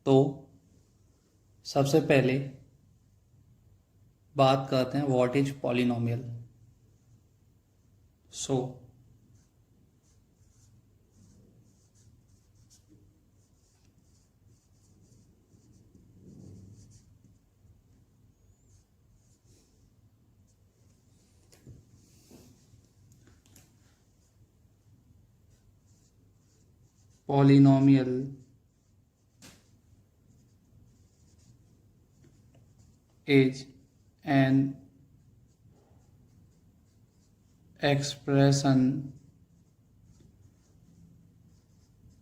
तो सबसे पहले बात करते हैं what is polynomial. So polynomial is an expression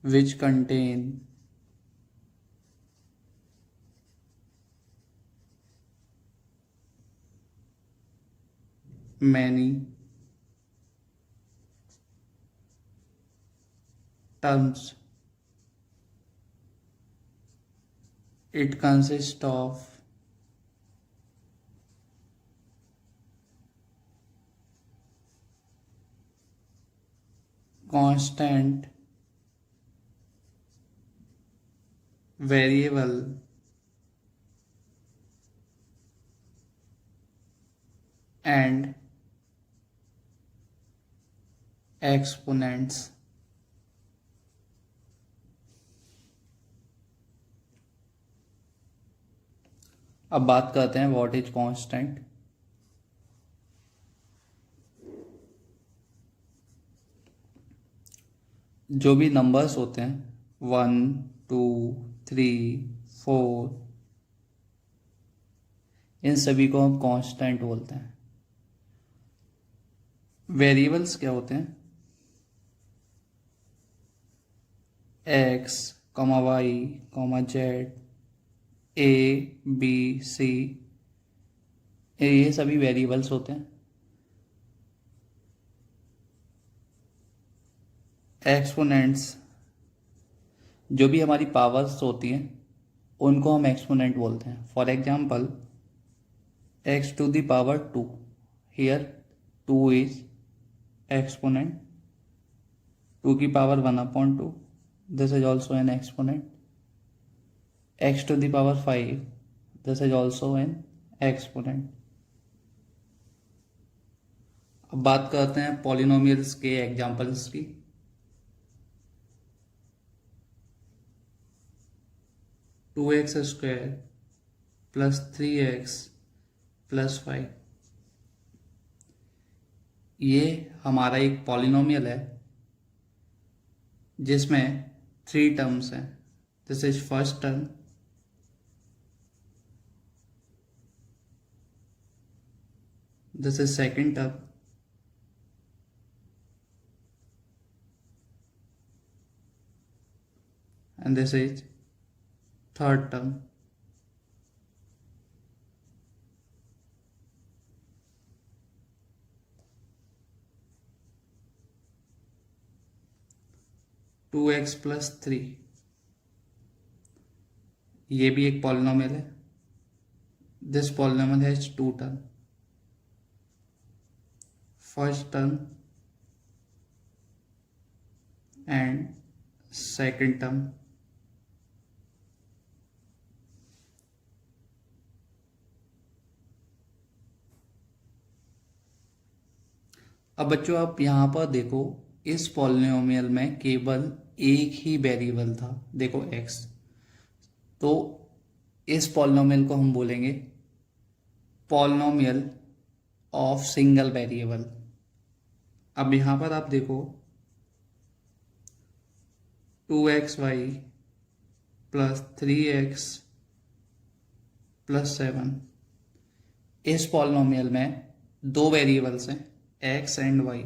which contain many terms. It consists of constant, variable, and exponents. अब बात करते हैं व्हाट इज कांस्टेंट। जो भी नंबर्स होते हैं 1 2 3 4, इन सभी को हम कांस्टेंट बोलते हैं। वेरिएबल्स क्या होते हैं? X comma y comma z, A B C, ये सभी वेरिएबल्स होते हैं। एक्सपोनेंट्स, जो भी हमारी पावर्स होती हैं उनको हम एक्सपोनेंट बोलते हैं। For example x to the power 2, here 2 is exponent. 2 की power 1/2, this is also an exponent. x to the power 5, this is also an exponent. अब बात करते हैं पॉलिनोमियल्स के एग्जांपल्स की। Two x square plus 3x plus 5, ये हमारा एक पॉलिनोमियल है जिसमें 3 टर्म्स हैं। This is first term, this is second term, and this is third term. Two x plus 3, ये भी एक पॉलिनोमियल है। This polynomial has 2 term, first term and second term. अब बच्चों आप यहाँ पर देखो, इस पॉलिनोमियल में केवल एक ही वेरिएबल था, देखो x। तो इस पॉलिनोमियल को हम बोलेंगे पॉलिनोमियल ऑफ सिंगल वेरिएबल। अब यहां पर आप देखो 2xy प्लस 3x प्लस 7, इस पॉलिनोमियल में 2 वेरिएबल्स हैं x and y।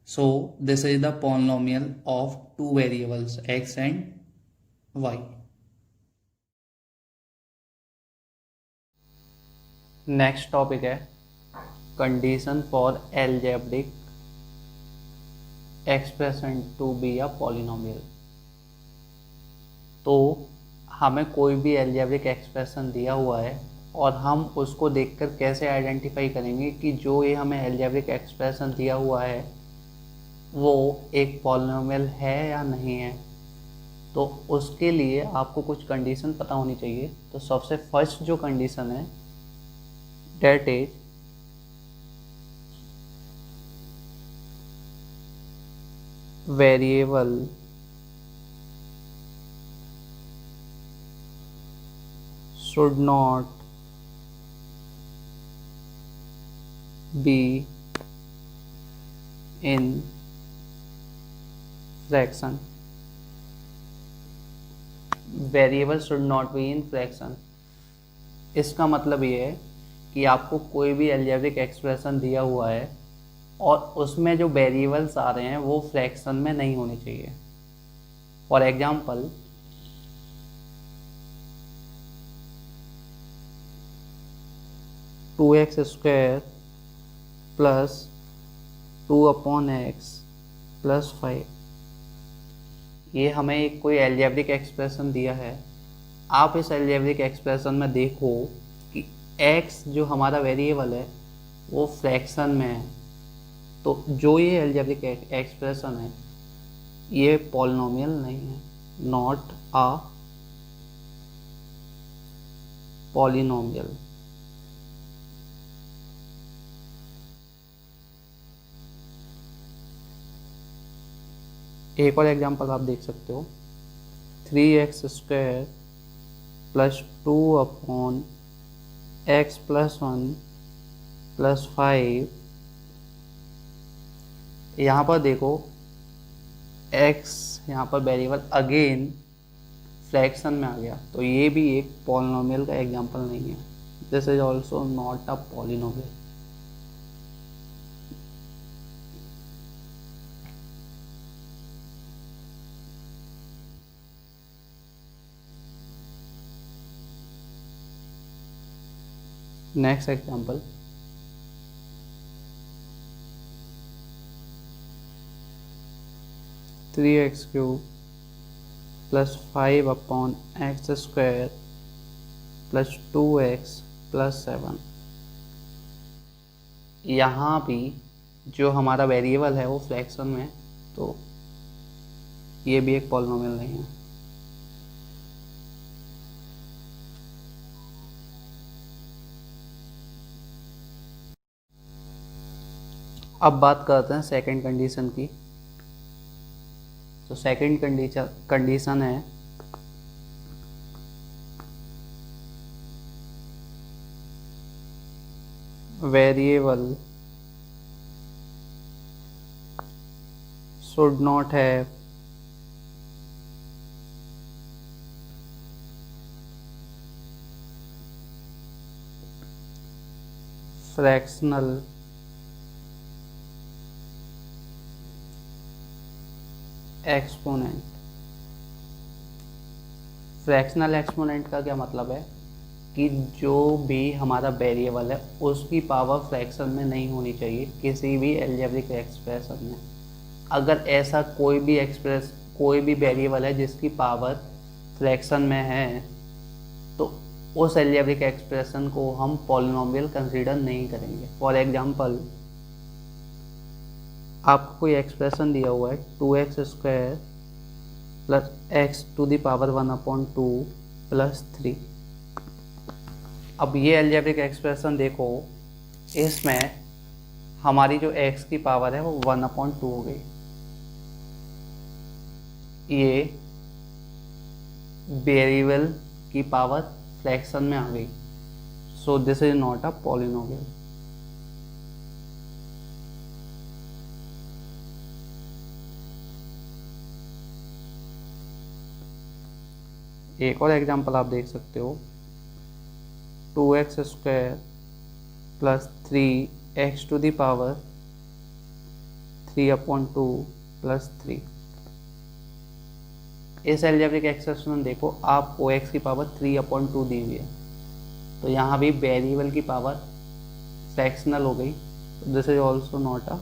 So this is the polynomial of 2 variables x and y। Next topic है condition for algebraic expression to be a polynomial. तो हमें कोई भी एलजेब्रिक एक्सप्रेशन दिया हुआ है और हम उसको देखकर कैसे आइडेंटिफाई करेंगे कि जो ये हमें एलजेब्रिक एक्सप्रेशन दिया हुआ है वो एक पॉलिनोमियल है या नहीं है। तो उसके लिए आपको कुछ कंडीशन पता होनी चाहिए। तो सबसे फर्स्ट जो कंडीशन है that is variable should not be in fraction। Variable should not be in fraction, इसका मतलब ये है कि आपको कोई भी अलजेब्रिक एक्सप्रेशन दिया हुआ है और उसमें जो वेरिएबल्स आ रहे हैं वो फ्रैक्शन में नहीं होने चाहिए। For example, two x square plus 2/x plus 5, ये हमें एक कोई अलजेब्रिक एक्सप्रेशन दिया है। आप इस अलजेब्रिक एक्सप्रेशन में देखो कि x जो हमारा वेरिएबल है वो फ्रैक्शन में है। तो जो ये अलजेब्रिक एक्सप्रेशन है ये पॉलिनोमियल नहीं है, नॉट अ पॉलिनोमियल। एक और एग्जांपल आप देख सकते हो, 3x square plus 2/x plus 1 plus 5। यहाँ पर देखो x यहाँ पर वेरिएबल अगेन फ्रैक्शन में आ गया, तो ये भी एक पॉलिनोमियल का एग्जांपल नहीं है। This is also not a polynomial. Next example, three x cube plus 5/x square plus 2x plus 7। यहाँ भी जो हमारा वेरिएबल है वो फ्रैक्शन में, तो ये भी एक पॉलिनोमियल नहीं है। अब बात करते हैं सेकंड कंडीशन की। तो सेकंड कंडीशन है variable should not have fractional exponent. Fractional exponent का क्या मतलब है कि जो भी हमारा वेरिएबल है उसकी पावर फ्रैक्शन में नहीं होनी चाहिए किसी भी अलजेब्रिक एक्सप्रेशन में। अगर ऐसा कोई भी वेरिएबल है जिसकी पावर फ्रैक्शन में है तो उस अलजेब्रिक एक्सप्रेशन को हम पॉलिनोमियल कंसीडर नहीं करेंगे। फॉर एग्जांपल, आपको कोई एक्सप्रेशन दिया हुआ है 2x square plus x to the power 1/2 plus 3। अब ये अलजेब्रिक एक्सप्रेशन देखो, इसमें हमारी जो x की पावर है वो 1/2 हो गई। ये वेरिएबल की पावर फ्रैक्शन में आ गई, so this is not a polynomial. एक और एग्जांपल आप देख सकते हो, 2x square plus 3x to the power 3/2 plus 3। इस अलजेब्रिक एक्सप्रेशन में देखो आपको x की पावर 3/2 दी हुई है, तो यहाँ भी वेरिएबल की पावर फ्रैक्शनल हो गई, तो this is also not a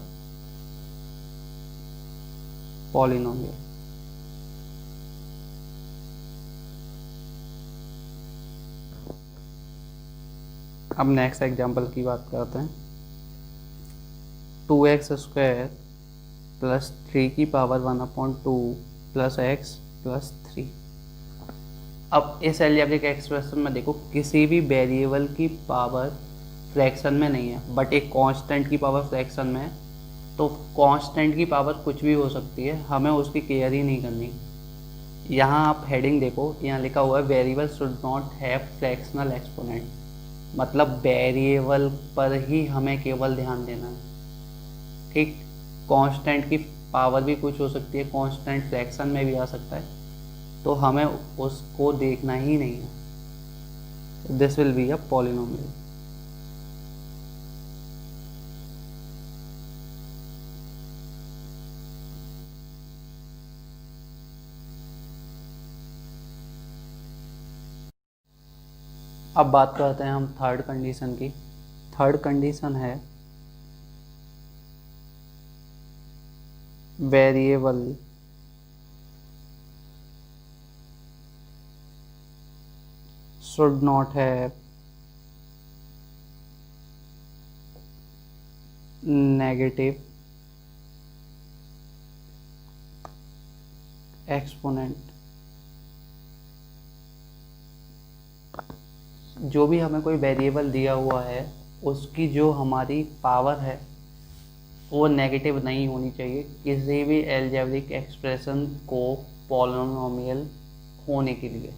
polynomial. अब नेक्स्ट एग्जांपल की बात करते हैं, 2x स्क्वायर प्लस 3 की पावर 1/2 प्लस x प्लस 3। अब इस एल्जेब्रिक एक्सप्रेशन में देखो किसी भी वेरिएबल की पावर फ्रैक्शन में नहीं है, बट एक कांस्टेंट की पावर फ्रैक्शन में है। तो कांस्टेंट की पावर कुछ भी हो सकती है, हमें उसकी केयर ही नहीं करनी। यहाँ आप हेडिंग देखो, यहाँ लिखा हुआ है variable should not have fractional exponent, मतलब वेरिएबल पर ही हमें केवल ध्यान देना है। ठीक, कांस्टेंट की पावर भी कुछ हो सकती है, कांस्टेंट फ्रैक्शन में भी आ सकता है, तो हमें उसको देखना ही नहीं है। This will B a polynomial. अब बात करते हैं हम थर्ड कंडीशन की। थर्ड कंडीशन है variable should not have negative exponent. जो भी हमें कोई वेरिएबल दिया हुआ है उसकी जो हमारी पावर है वो नेगेटिव नहीं होनी चाहिए किसी भी एल्जेब्रिक एक्सप्रेशन को पॉलिनोमियल होने के लिए।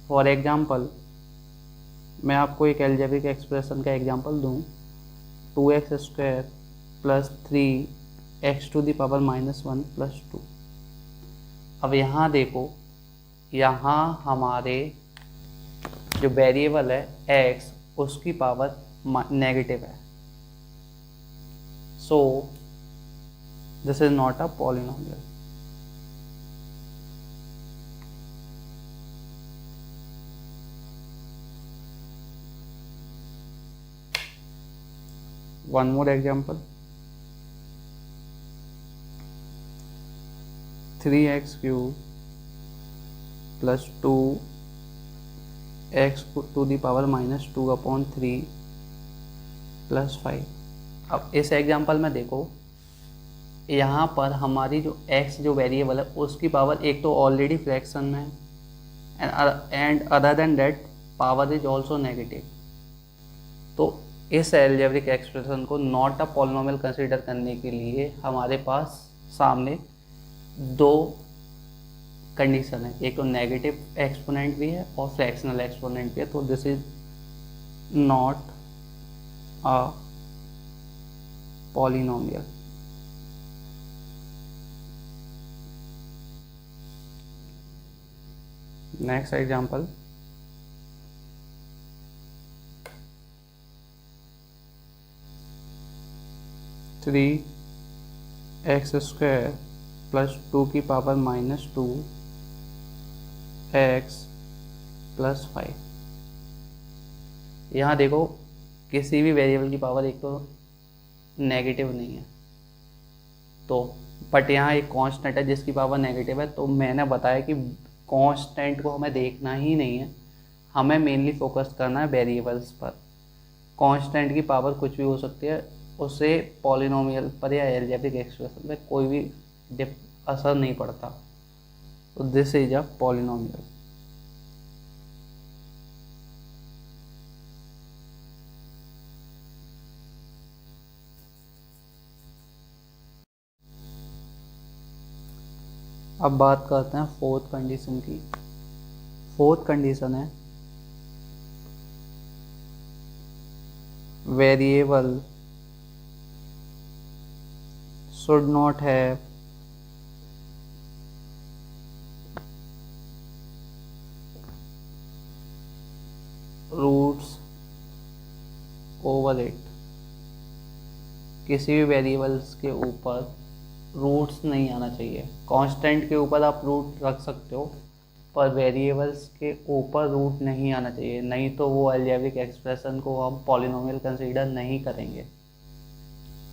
फॉर एग्जांपल, मैं आपको एक एल्जेब्रिक एक्सप्रेशन का एग्जांपल दूं, 2x² plus 3x to the power -1 plus 2। अब यहाँ देखो, यहाँ हमारे जो वेरिएबल है x, उसकी पावर नेगेटिव है, so this is not a polynomial. One more example, 3x³ plus 2x to the power -2/3 plus 5। अब इस एग्जांपल में देखो, यहाँ पर हमारी जो x जो वेरिएबल है उसकी पावर एक तो ऑलरेडी फ्रैक्शन में है, and other than that power is also negative. तो इस एल्जेब्रिक एक्सप्रेशन को नॉट अ पॉलिनोमियल कंसीडर करने के लिए हमारे पास सामने दो कंडीशन है, एक तो नेगेटिव एक्सपोनेंट भी है और फ्रैक्शनल एक्सपोनेंट भी है, तो this is not a polynomial. Next example, three x² plus 2 की पावर -2x प्लस 5। यहाँ देखो किसी भी वेरिएबल की पावर एक तो नेगेटिव नहीं है, तो बट यहाँ एक कांस्टेंट है जिसकी पावर नेगेटिव है, तो मैंने बताया कि कांस्टेंट को हमें देखना ही नहीं है, हमें मेनली फोकस करना है वेरिएबल्स पर। कांस्टेंट की पावर कुछ भी हो सकती है, उससे पॉलिनोमियल पर या एल्जेब्रिक एक्सप्रेशन में कोई भी असर नहीं पड़ता, तो दिस इज अ पॉलिनोमियल। अब बात करते हैं फोर्थ कंडीशन की। फोर्थ कंडीशन है variable should not have roots over it. किसी भी वेरिएबल्स के ऊपर रूट्स नहीं आना चाहिए। कांस्टेंट के ऊपर आप रूट रख सकते हो, पर वेरिएबल्स के ऊपर रूट नहीं आना चाहिए, नहीं तो वो अलजेब्रिक एक्सप्रेशन को हम पॉलिनोमियल कंसीडर नहीं करेंगे।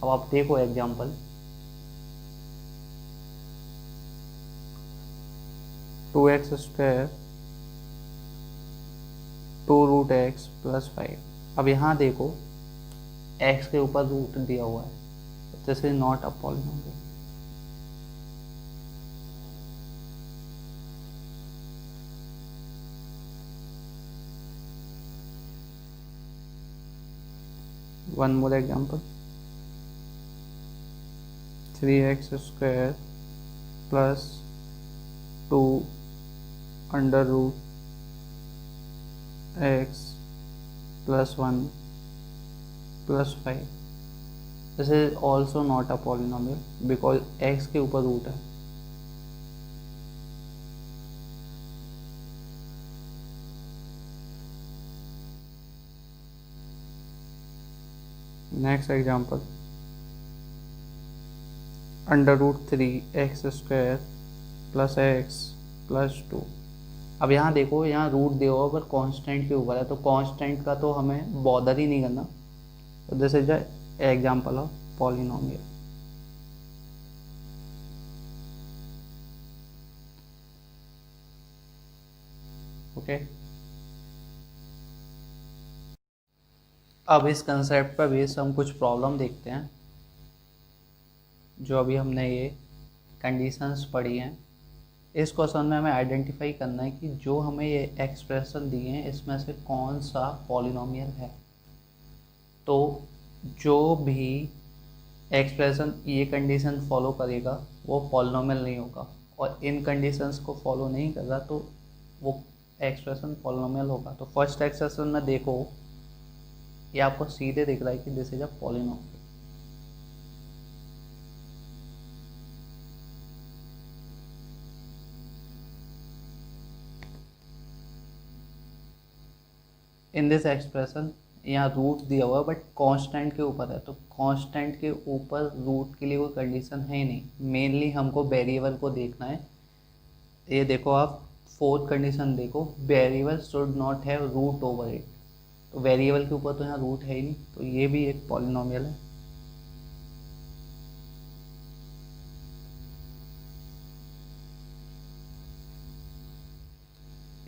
अब आप देखो एग्जांपल, 2x² 2√x प्लस 5। अब यहाँ देखो x के ऊपर रूट दिया हुआ है, this is not a polynomial. One more example, 3x² plus 2 under root x plus 1 plus 5. This is also not a polynomial because x के ऊपर रूट है. Next example, under root 3x² plus x plus 2. अब यहाँ देखो, यहाँ root दिया हुआ पर कांस्टेंट के ऊपर है, तो कांस्टेंट का तो हमें बॉदर ही नहीं करना. तो this is the example of polynomial. Okay, अब इस कंसेप्ट पर बेस हम कुछ प्रॉब्लम देखते हैं. जो अभी हमने ये कंडीशंस पढ़ी हैं, इस क्वेश्चन में हमें आइडेंटिफाई करना है कि जो हमें ये एक्सप्रेशन दिए हैं इसमें से कौन सा पॉलिनोमियल है. तो जो भी एक्सप्रेशन ये कंडीशन फॉलो करेगा वो पॉलिनोमियल नहीं होगा, और इन कंडीशंस को फॉलो नहीं कर रहा तो वो एक्सप्रेशन पॉलिनोमियल होगा. तो फर्स्ट एक्सप्रेशन में देखो, ये आपको सीधे दिख रहा है कि this is a polynomial. In this expression यहाँ रूट दिया हुआ है बट कांस्टेंट के ऊपर है, तो कांस्टेंट के ऊपर रूट के लिए कोई कंडीशन है ही नहीं. मेनली हमको वेरिएबल को देखना है. ये देखो आप, फोर्थ कंडीशन देखो, variable should not have root over it. तो वेरिएबल के ऊपर तो यहाँ रूट है ही नहीं, तो ये भी एक पॉलिनोमियल है.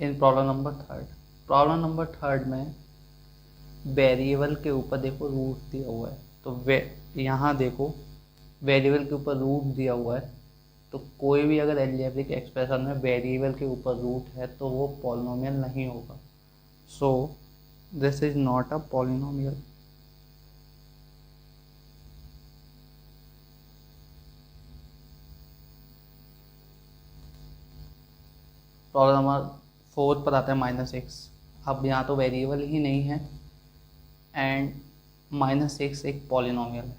इन प्रॉब्लम नंबर थर्ड में वेरिएबल के ऊपर देखो रूट दिया हुआ है, तो यहाँ देखो वेरिएबल के ऊपर रूट दिया हुआ है, तो कोई भी अगर अलजेब्रिक एक्सप्रेशन में वेरिएबल के ऊपर रूट है तो वो पॉलिनोमियल नहीं होगा. सो this is not a polynomial. Problem number fourth पर आता है -6. अब यहाँ तो वेरिएबल ही नहीं है एंड -6 एक पॉलिनोमियल है.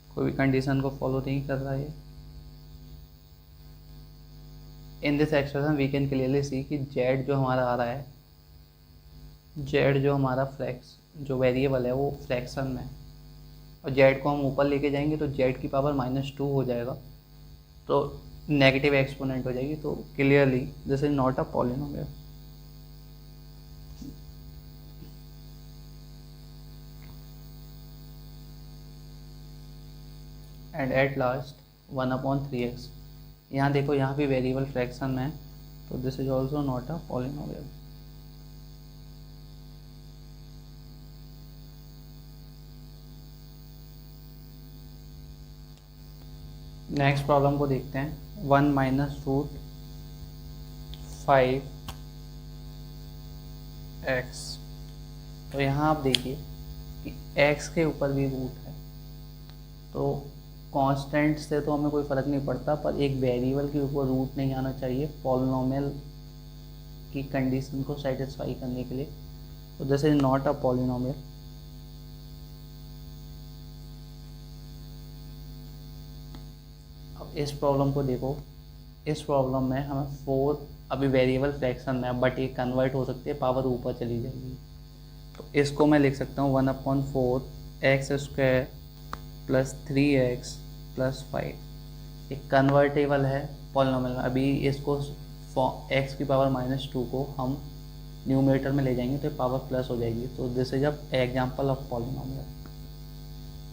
कोई भी कंडीशन को फॉलो नहीं कर रहा है. In this expression we can clearly see कि z जो हमारा आ रहा है, z जो हमारा फ्लैक्स जो वेरिएबल है वो फ्रैक्शन में है, और z को हम ऊपर लेके जाएंगे तो z की पावर -2 हो जाएगा, तो नेगेटिव एक्सपोनेंट हो जाएगी. तो clearly this is not a polynomial. And at last 1/3x. यहाँ देखो, यहाँ भी वेरिएबल फ्रैक्शन में है, तो this is also not a polynomial. Next problem को देखते हैं. 1 माइनस रूट 5x. तो यहाँ आप देखिए कि x के ऊपर भी रूट है, तो कांस्टेंट से तो हमें कोई फ़र्क नहीं पड़ता, पर एक वेरिएबल के ऊपर रूट नहीं आना चाहिए पॉलिनोमियल की कंडीशन को सेटिस्फाई करने के लिए. तो this is not a polynomial. अब इस प्रॉब्लम को देखो, इस प्रॉब्लम में हमें 4 अभी वेरिएबल फ्रैक्शन में है बट ये कन्वर्ट हो सकती है, पावर ऊपर चली जाएगी. तो इसको मैं लिख सकता हूँ 1/4x² प्लस 3x प्लस 5. एक कन्वर्टेबल है पॉलिनोमियल में. अभी इसको x की पावर -2 को हम न्यूमरेटर में ले जाएंगे तो पावर प्लस हो जाएगी. तो this is a example of polynomial.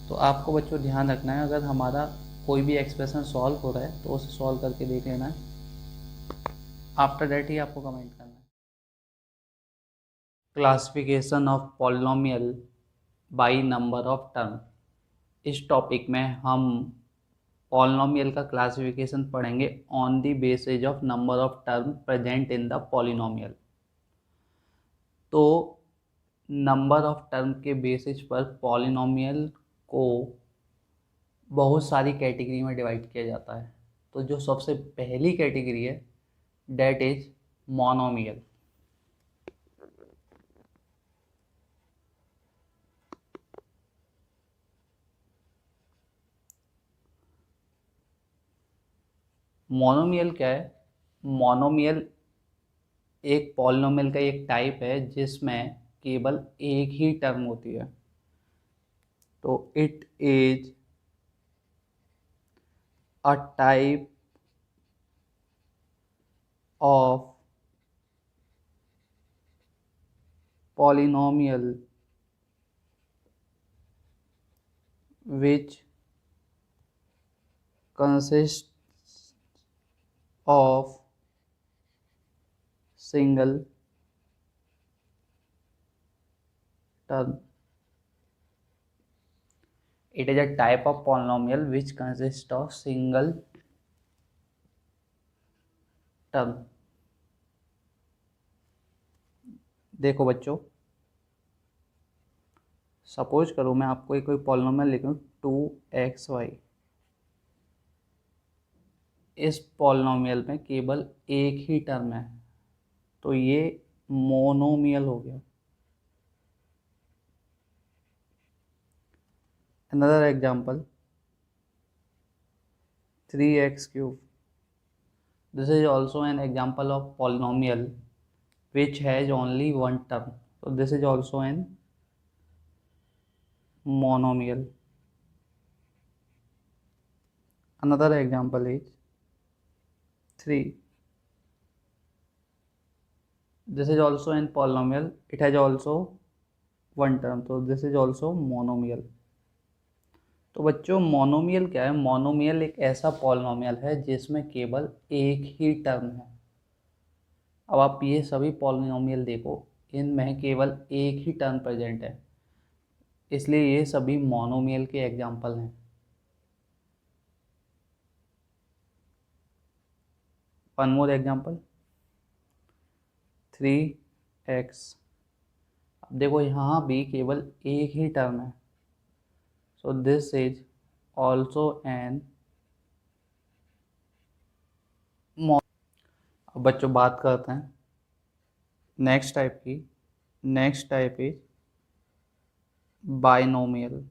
तो आपको बच्चों ध्यान रखना है, अगर हमारा कोई भी एक्सप्रेशन सॉल्व हो रहा है तो उसे सॉल्व करके देख लेना है. आफ्टर दैट ही आपको कमेंट करना है. Classification of polynomial by number of term. इस टॉपिक में हम पॉलिनोमियल का क्लासिफिकेशन पढ़ेंगे on the basis of number of term present in the polynomial. तो नंबर ऑफ टर्म के बेसिस पर पॉलिनोमियल को बहुत सारी कैटेगरी में डिवाइड किया जाता है। तो जो सबसे पहली कैटेगरी है डेट इज मोनोमियल। मोनोमियल क्या है? मोनोमियल एक पॉलिनोमियल का एक टाइप है जिसमें केवल एक ही टर्म होती है। तो it is a type of polynomial which consists of single term. It is a type of polynomial which consists of single term. देखो बच्चों, सपोज करो मैं आपको एक कोई पॉलिनोमियल लिखूं 2xy। इस पॉलिनोमियल में केवल एक ही टर्म है, तो ये मोनोमियल हो गया। Another example 3x cube. This is also an example of polynomial which has only one term. So this is also an monomial. Another example is 3. This is also an polynomial. It has also one term. So this is also monomial. तो बच्चों monomial क्या है? Monomial एक ऐसा polynomial है जिसमें केवल एक ही टर्म है। अब आप ये सभी पॉलिनोमियल देखो, इनमें केवल एक ही टर्म प्रेजेंट है, इसलिए ये सभी मोनोमियल के एग्जाम्पल हैं। One more example 3x। अब देखो यहाँ भी केवल एक ही टर्म है, so this is also N. अब बच्चों बात करते हैं नेक्स्ट टाइप की। Next type is binomial.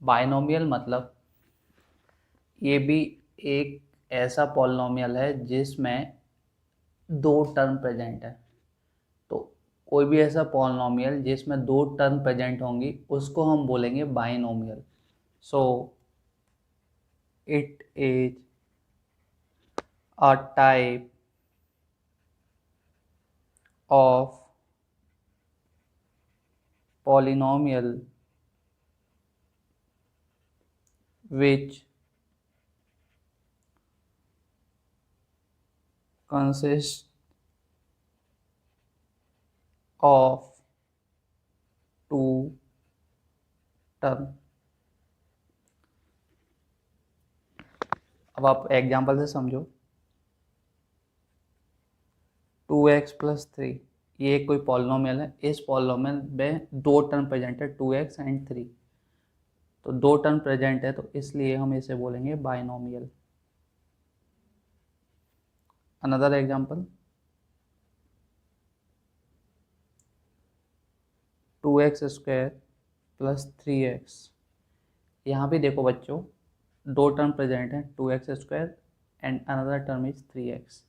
Binomial मतलब ये भी एक ऐसा पॉलिनोमियल है जिसमें दो टर्म प्रेजेंट है। तो कोई भी ऐसा पॉलिनोमियल जिसमें दो टर्म प्रेजेंट होंगी उसको हम बोलेंगे binomial. So it is a type of polynomial which consists of two term। अब आप एग्जाम्पल से समझो 2x प्लस 3, ये कोई पॉलिनोमियल है। इस पॉलिनोमियल में दो टर्म प्रेजेंट है 2x एंड 3। तो दो टर्म प्रेजेंट है तो इसलिए हम इसे बोलेंगे binomial. Another example 2x square plus 3x। यहाँ भी देखो बच्चों दो टर्म प्रेजेंट हैं 2x square and another term is 3x।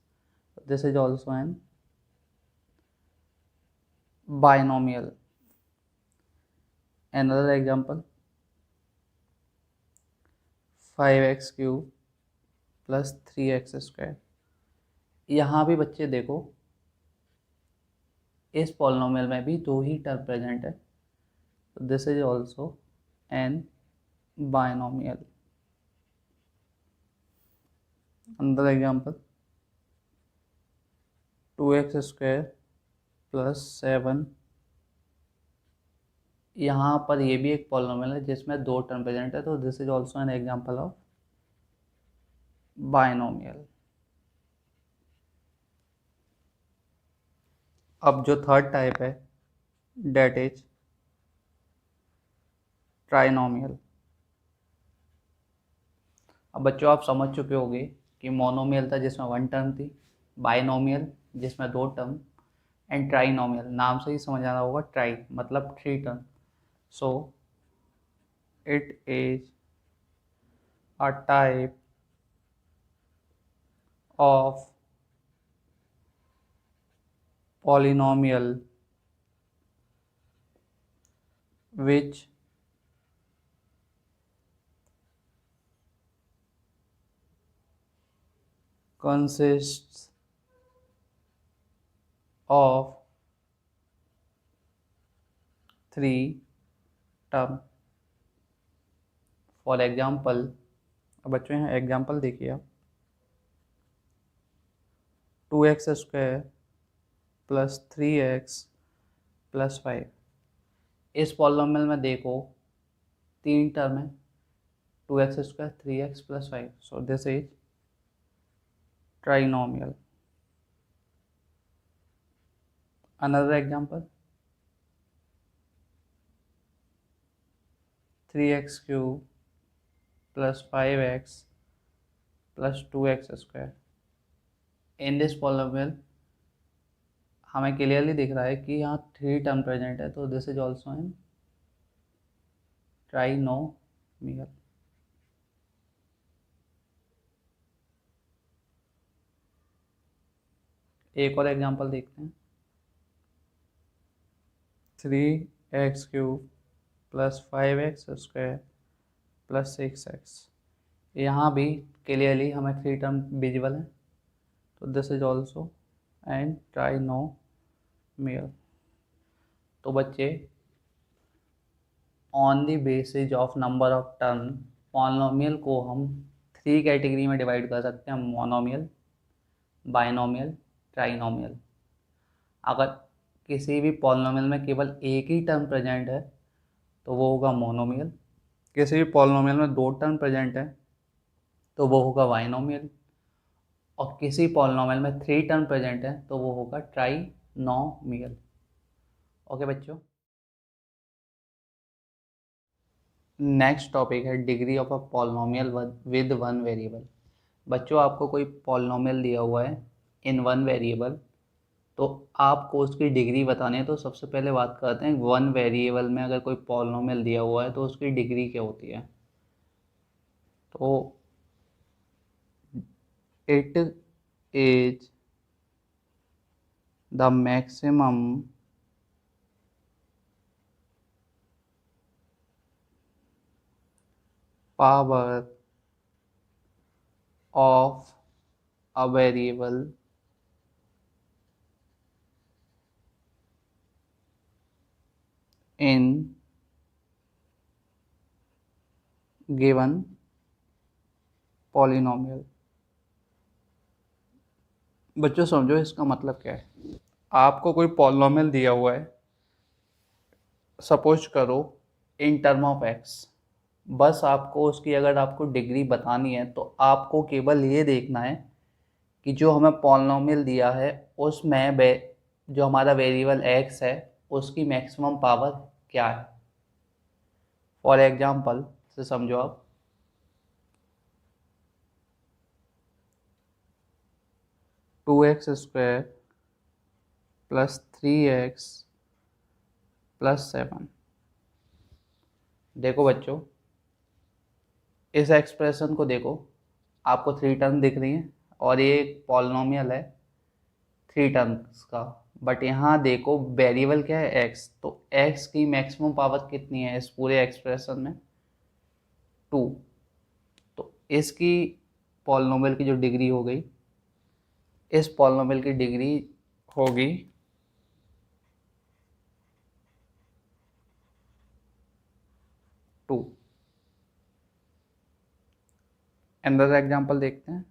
This is also N binomial। Another example 5x cube plus 3x square. यहाँ भी बच्चे देखो इस पॉलिनोमियल में भी दो ही टर्म प्रेजेंट है, तो this is also N binomial. अंदर एग्जाम्पल 2x स्क्वायर प्लस 7। यहाँ पर ये भी एक पॉलिनोमियल है जिसमें दो टर्म प्रेजेंट है, तो this is also an example of binomial. अब जो थर्ड टाइप है डेट इज ट्राइनोमियल। अब बच्चों आप समझ चुके होंगे कि मोनोमियल था जिसमें वन टर्म थी, बाइनोमियल जिसमें दो टर्म, एंड ट्राइनोमियल नाम से ही समझ आना होगा, ट्राई मतलब three term. So it is a type of polynomial which consists of three term। For example, अब बच्चों यहाँ एग्जाम्पल देखिए आप, 2x² प्लस 3x प्लस 5। इस पॉलिनोमियल में देखो तीन टर्म है, 2x², 3x plus 5। So this is trinomial. Another example, 3x³ plus 5x plus 2x²। In this polynomial हमें क्लियरली दिख रहा है कि यहाँ थ्री टर्म प्रेजेंट है, तो this is also in trinomial. एक और एग्जांपल देखते हैं, 3x³ plus 5x² plus 6x। यहाँ भी क्लियरली हमें थ्री टर्म विजिबल है, तो this is also and trinomial. तो बच्चे on the basis of number of term polynomial को हम थ्री कैटेगरी में डिवाइड कर सकते हैं, मोनोमियल, बाइनोमियल, ट्राइनोमियल। अगर किसी भी पॉलिनोमियल में केवल एक ही टर्म प्रेजेंट है तो वो होगा मोनोमियल, किसी भी पॉलिनोमियल में दो टर्म प्रेजेंट है तो वो होगा बाइनोमियल, और किसी पॉलिनोमियल में थ्री टर्म प्रेजेंट है तो वो होगा ट्राइनोमियल। ओके बच्चों, नेक्स्ट टॉपिक है degree of a polynomial with one variable. बच्चों आपको कोई पॉलिनोमियल दिया हुआ है इन वन वेरिएबल, तो आपको उसकी डिग्री बतानी है। तो सबसे पहले बात करते हैं वन वेरिएबल में अगर कोई पॉलिनोमियल दिया हुआ है तो उसकी डिग्री क्या होती है। तो it is the maximum power of a variable in given polynomial। बच्चों समझो इसका मतलब क्या है। आपको कोई पॉलिनोमियल दिया हुआ है, सपोज करो इन टर्म ऑफ एक्स, बस आपको उसकी अगर आपको डिग्री बतानी है तो आपको केवल ये देखना है कि जो हमें पॉलिनोमियल दिया है उसमें जो हमारा वेरिएबल एक्स है उसकी मैक्सिमम पावर क्या है। फॉर एग्जांपल से समझो आप, two x square plus 3x plus 7। देखो बच्चों इस एक्सप्रेशन को देखो, आपको थ्री टर्म दिख रही हैं और ये एक पॉलिनोमियल है थ्री टर्म्स का, बट यहाँ देखो वेरिएबल क्या है एक्स, तो एक्स की मैक्सिमम पावर कितनी है इस पूरे एक्सप्रेशन में, 2। तो इसकी पॉलिनोमियल की जो डिग्री हो गई, इस पॉलिनोमियल की डिग्री होगी 2। अंदर एग्जांपल देखते हैं,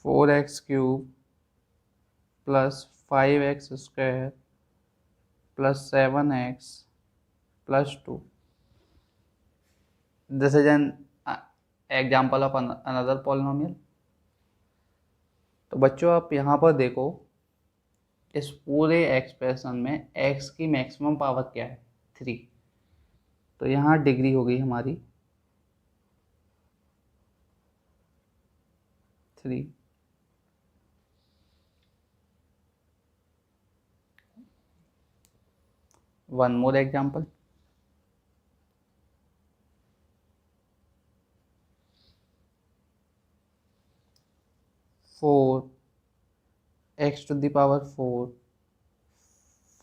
4x³ plus 5x² plus 7x plus 2। This is an example of another polynomial. तो बच्चों आप यहाँ पर देखो, इस पूरे एक्सप्रेशन में x की मैक्सिमम पावर क्या है, 3। तो यहाँ डिग्री हो गई हमारी 3। One more example. Four x to the power 4,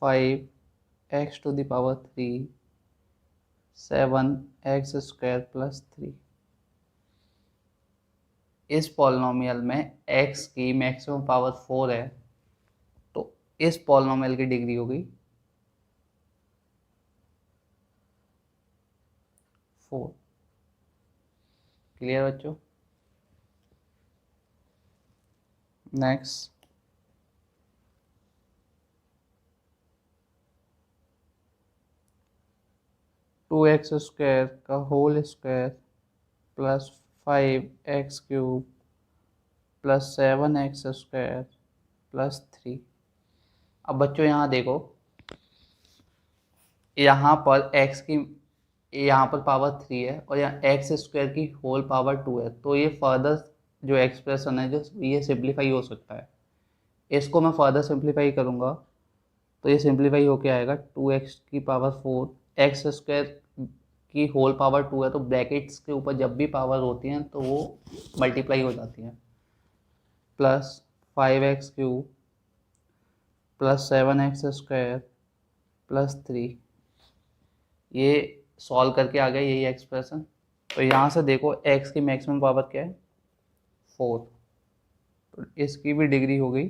5 x to the power 3, 7 x square plus 3। इस पॉलिनोमियल में x की मैक्सिमम पावर 4 है, तो इस पॉलिनोमियल की डिग्री होगी 4। क्लियर बच्चों? नेक्स्ट, टू एक्स स्क्वायर का whole square plus 5 x cube plus 7 x square plus 3। अब बच्चों यहाँ देखो, यहाँ पर x की, यहाँ पर पावर 3 है और यहाँ एक्स स्क्वायर की होल पावर 2 है, तो ये फर्दर जो एक्सप्रेशन है जो ये सिंप्लीफाई हो सकता है। इसको मैं फर्दर सिंप्लीफाई करूँगा तो ये सिंप्लीफाई होके आएगा 2x की पावर 4, एक्स स्क्वायर की होल पावर 2 है, तो ब्रैकेट्स के ऊपर जब भी पावर होती हैं तो वो मल्टीप्लाई हो जाती हैं, plus 5x cube plus 7x square plus 3। ये सॉल्व करके आ गया यही एक्सप्रेशन। तो यहाँ से देखो x की मैक्सिमम पावर क्या है, 4, तो इसकी भी डिग्री हो गई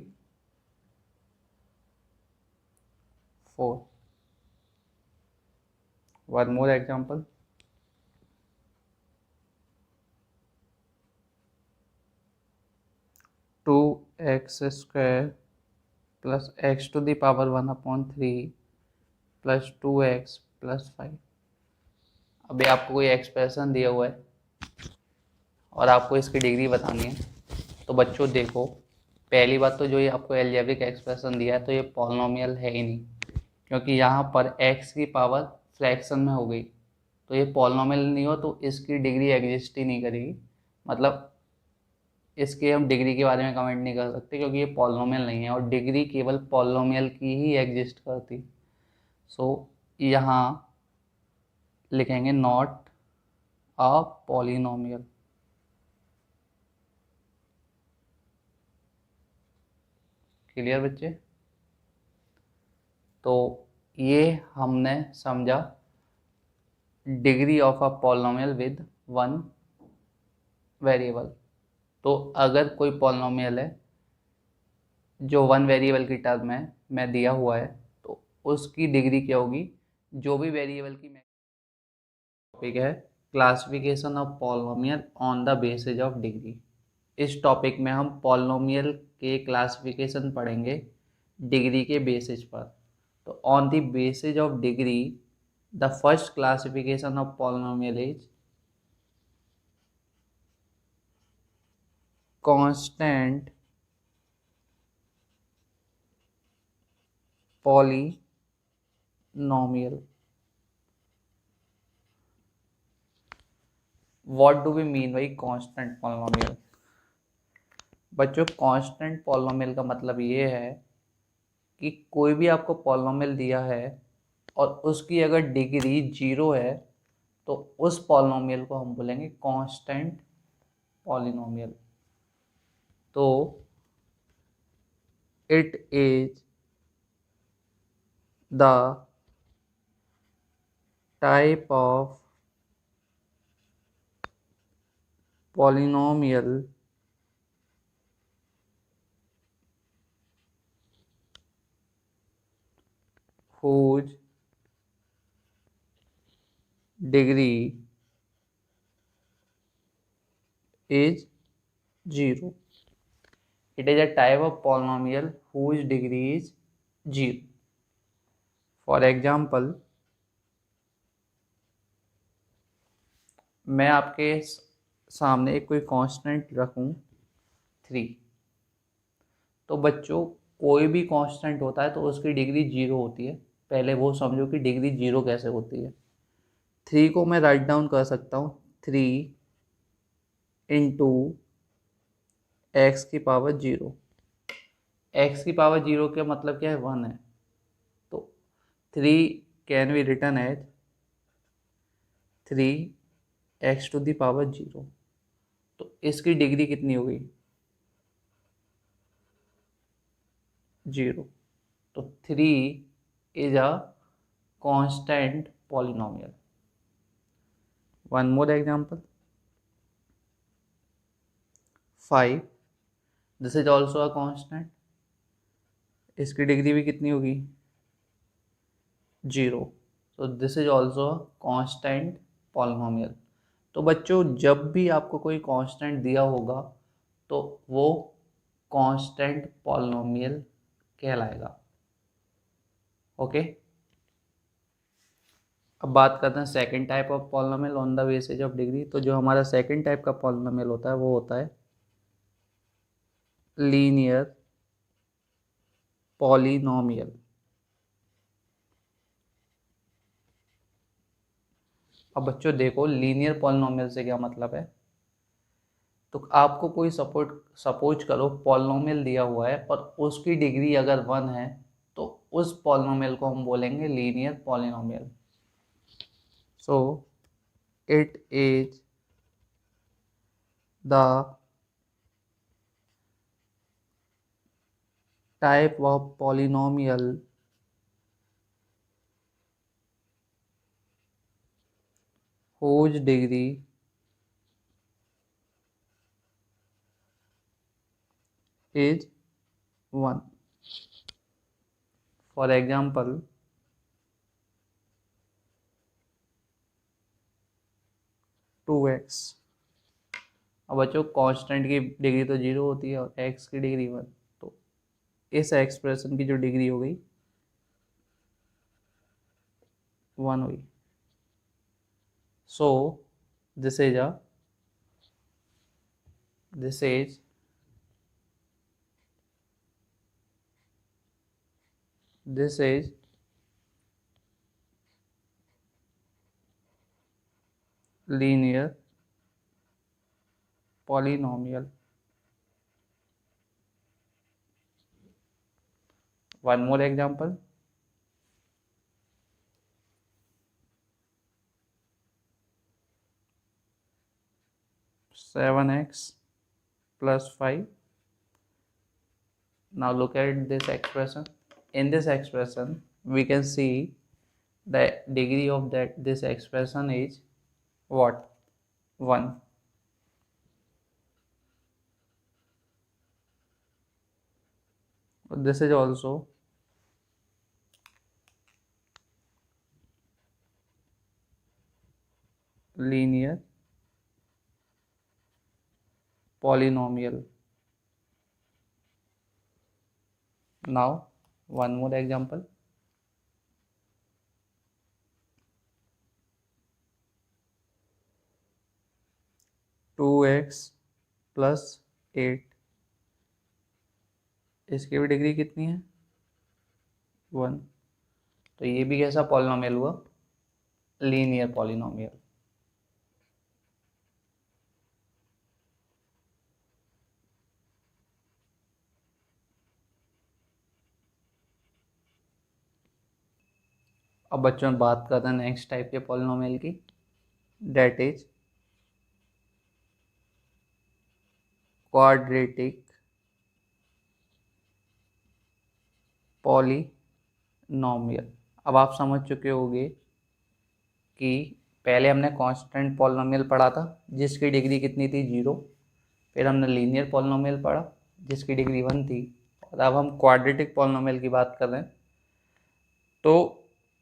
4। One more example. Two x square plus x to the power 1/3 plus 2x plus 5। अभी आपको कोई एक्सप्रेशन दिया हुआ है और आपको इसकी डिग्री बतानी है। तो बच्चों देखो, पहली बात तो जो ये आपको एल्जेब्रिक एक्सप्रेशन दिया है तो ये पॉलिनोमियल है ही नहीं, क्योंकि यहाँ पर x की पावर फ्रैक्शन में हो गई, तो ये पॉलिनोमियल नहीं हो तो इसकी डिग्री एग्जिस्ट ही नहीं करेगी। मतलब इसके हम डिग्री के बारे में कमेंट नहीं कर सकते क्योंकि ये पॉलिनोमियल नहीं है और डिग्री केवल पॉलिनोमियल की ही एग्जिस्ट करती। सो यहाँ लिखेंगे नॉट अ पॉलिनोमियल। क्लियर बच्चे? तो ये हमने समझा degree of a polynomial with one variable. तो अगर कोई पॉलिनोमियल है जो वन वेरिएबल की टर्म है में दिया हुआ है तो उसकी डिग्री क्या होगी, जो भी वेरिएबल की। टॉपिक है classification of polynomial on the basis of degree. इस टॉपिक में हम पॉलिनोमियल के क्लासिफिकेशन पढ़ेंगे डिग्री के बेसिस पर। तो on the basis of degree the first classification of polynomial is constant polynomial. What do we mean by constant polynomial? बच्चों constant polynomial का मतलब ये है कि कोई भी आपको पॉलिनोमियल दिया है और उसकी अगर डिग्री 0 है तो उस पॉलिनोमियल को हम बोलेंगे कांस्टेंट पॉलिनोमियल। तो it is the type of polynomial whose degree is 0. It is a type of polynomial whose degree is 0. For example, मैं आपके सामने एक कोई कांस्टेंट रखूं 3, तो बच्चों कोई भी कांस्टेंट होता है तो उसकी डिग्री 0 होती है। पहले वो समझो कि डिग्री 0 कैसे होती है। 3 को मैं राइट डाउन कर सकता हूँ 3 इंटू एक्स की पावर 0। एक्स की पावर 0 का मतलब क्या है, 1 है। तो 3 can be written as 3 x⁴। तो इसकी डिग्री कितनी हो गई, 0। तो 3 is a constant polynomial. One more example, 5, this is also a constant, इसकी डिग्री भी कितनी होगी, 0। तो this is also a constant polynomial. तो बच्चों जब भी आपको कोई कांस्टेंट दिया होगा तो वो कांस्टेंट पॉलिनोमियल कहलाएगा। ओके, अब बात करते हैं second type of polynomial on the basis of degree. तो जो हमारा सेकंड टाइप का पॉलिनोमियल होता है वो होता है लीनियर पॉलिनोमियल। अब बच्चों देखो लीनियर पॉलिनोमियल से क्या मतलब है। तो आपको कोई सपोज करो पॉलिनोमियल दिया हुआ है और उसकी डिग्री अगर 1 है तो उस पॉलिनोमियल को हम बोलेंगे linear polynomial. So it is the type of polynomial whose degree is 1। For example, 2x। अब बच्चों कांस्टेंट की डिग्री तो 0 होती है और x की डिग्री 1, तो इस एक्सप्रेशन की जो डिग्री हो गई 1 हुई। सो this is a this is this is linear polynomial. One more example, 7x plus 5। Now look at this expression. In this expression, we can see the degree of this expression is what? 1. This is also linear polynomial. Now, one more example. 2x plus 8, इसकी भी degree कितनी है, 1। तो ये भी कैसा polynomial हुआ, linear polynomial. अब बच्चों बात करते हैं नेक्स्ट टाइप के पॉलिनोमियल की, डेट इज क्वाड्रेटिक पॉलिनोमियल। अब आप समझ चुके होंगे कि पहले हमने कांस्टेंट पॉलिनोमियल पढ़ा था जिसकी डिग्री कितनी थी, 0। फिर हमने लीनियर पॉलिनोमियल पढ़ा जिसकी डिग्री 1 थी, और अब हम क्वाड्रेटिक पॉलिनोमियल की बात कर रहे हैं। तो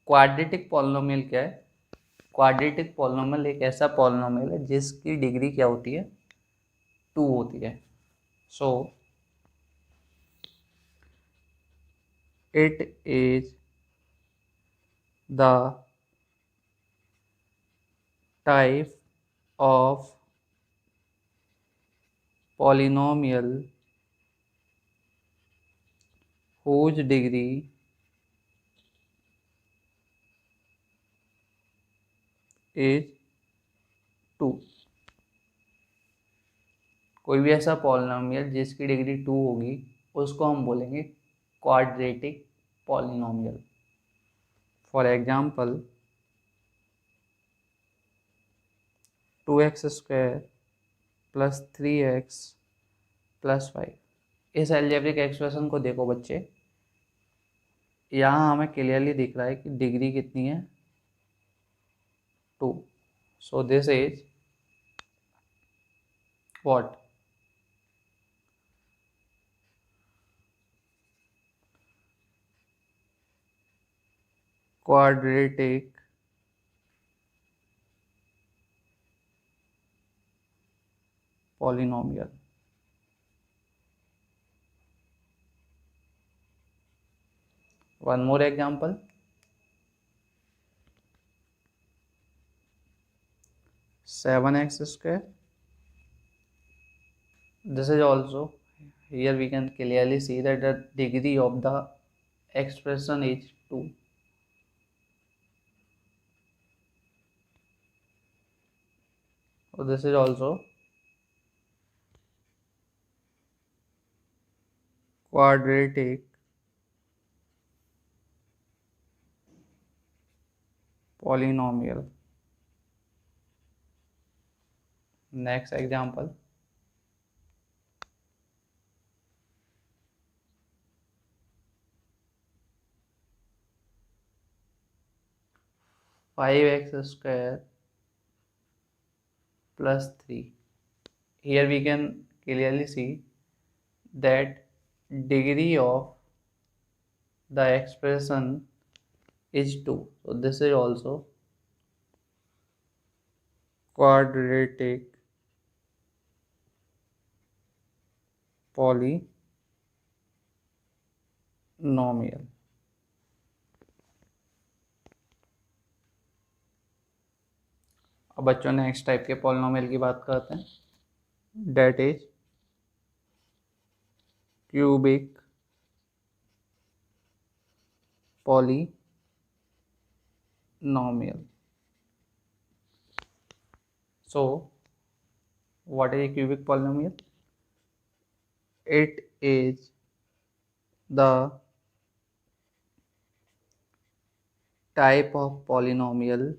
क्वाड्रेटिक पॉलिनोमियल क्या है, क्वाड्रेटिक पॉलिनोमियल एक ऐसा पॉलिनोमियल है जिसकी डिग्री क्या होती है, 2 होती है। So it is the type of polynomial whose degree is 2। कोई भी ऐसा पॉलिनोमियल जिसकी डिग्री 2 होगी उसको हम बोलेंगे quadratic polynomial. For example 2x² plus 3x plus 5। इस अलजेब्रिक एक्सप्रेशन को देखो बच्चे, यहाँ हमें क्लियरली दिख रहा है कि डिग्री कितनी है 2। सो this is what, quadratic polynomial। One more example, 7x²। This is also, here we can clearly see that the degree of the expression is 2। So this is also quadratic polynomial। Next example, 5x² plus 3। Here we can clearly see that degree of the expression is 2। So this is also quadratic polynomial। अब बच्चों next type के polynomial की बात करते हैं, that is cubic polynomial. So what is a cubic polynomial? It is the type of polynomial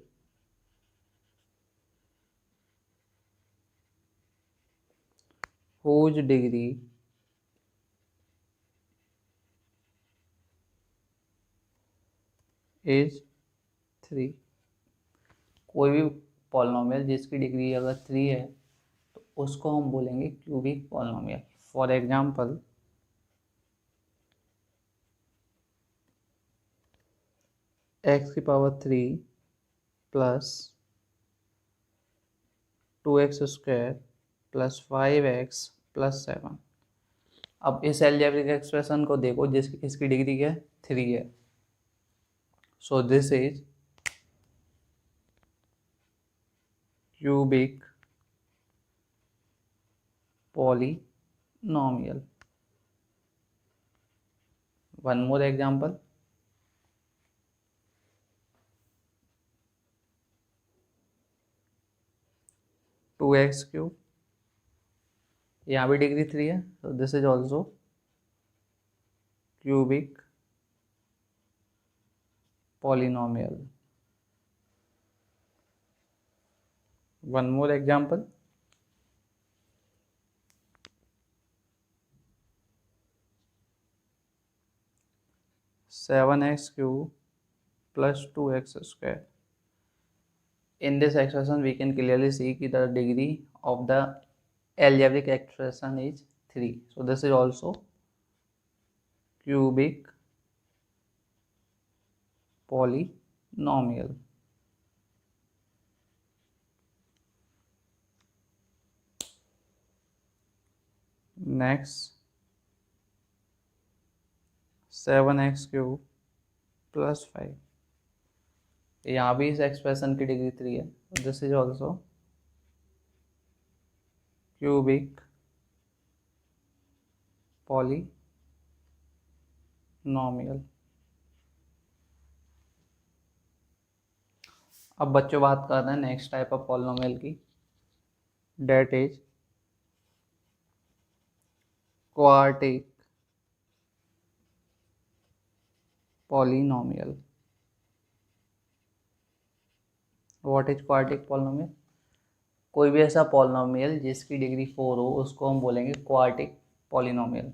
whose degree is 3। कोई भी polynomial जिसकी डिग्री अगर 3 है तो उसको हम बोलेंगे cubic polynomial. For example x³ plus 2x² plus 5x plus 7। अब इस अलजेब्रिक एक्सप्रेशन को देखो इसकी डिग्री क्या है 3 है। So this is cubic polynomial। One more example, 2x³, यहाँ भी डिग्री 3 है। so this is also cubic polynomial। One more example, 7x³ plus 2x²। In this expression we can clearly see that the degree of the algebraic expression is 3। so this is also cubic polynomial। next 7x³ plus 5। यहाँ भी इस expression की degree 3 है। This is also cubic polynomial. अब बच्चों बात करते हैं नेक्स्ट टाइप ऑफ पॉलिनॉमियल की, that is quartic polynomial. What is quartic polynomial? कोई भी ऐसा पॉलिनॉमियल जिसकी डिग्री 4 हो उसको हम बोलेंगे quartic polynomial.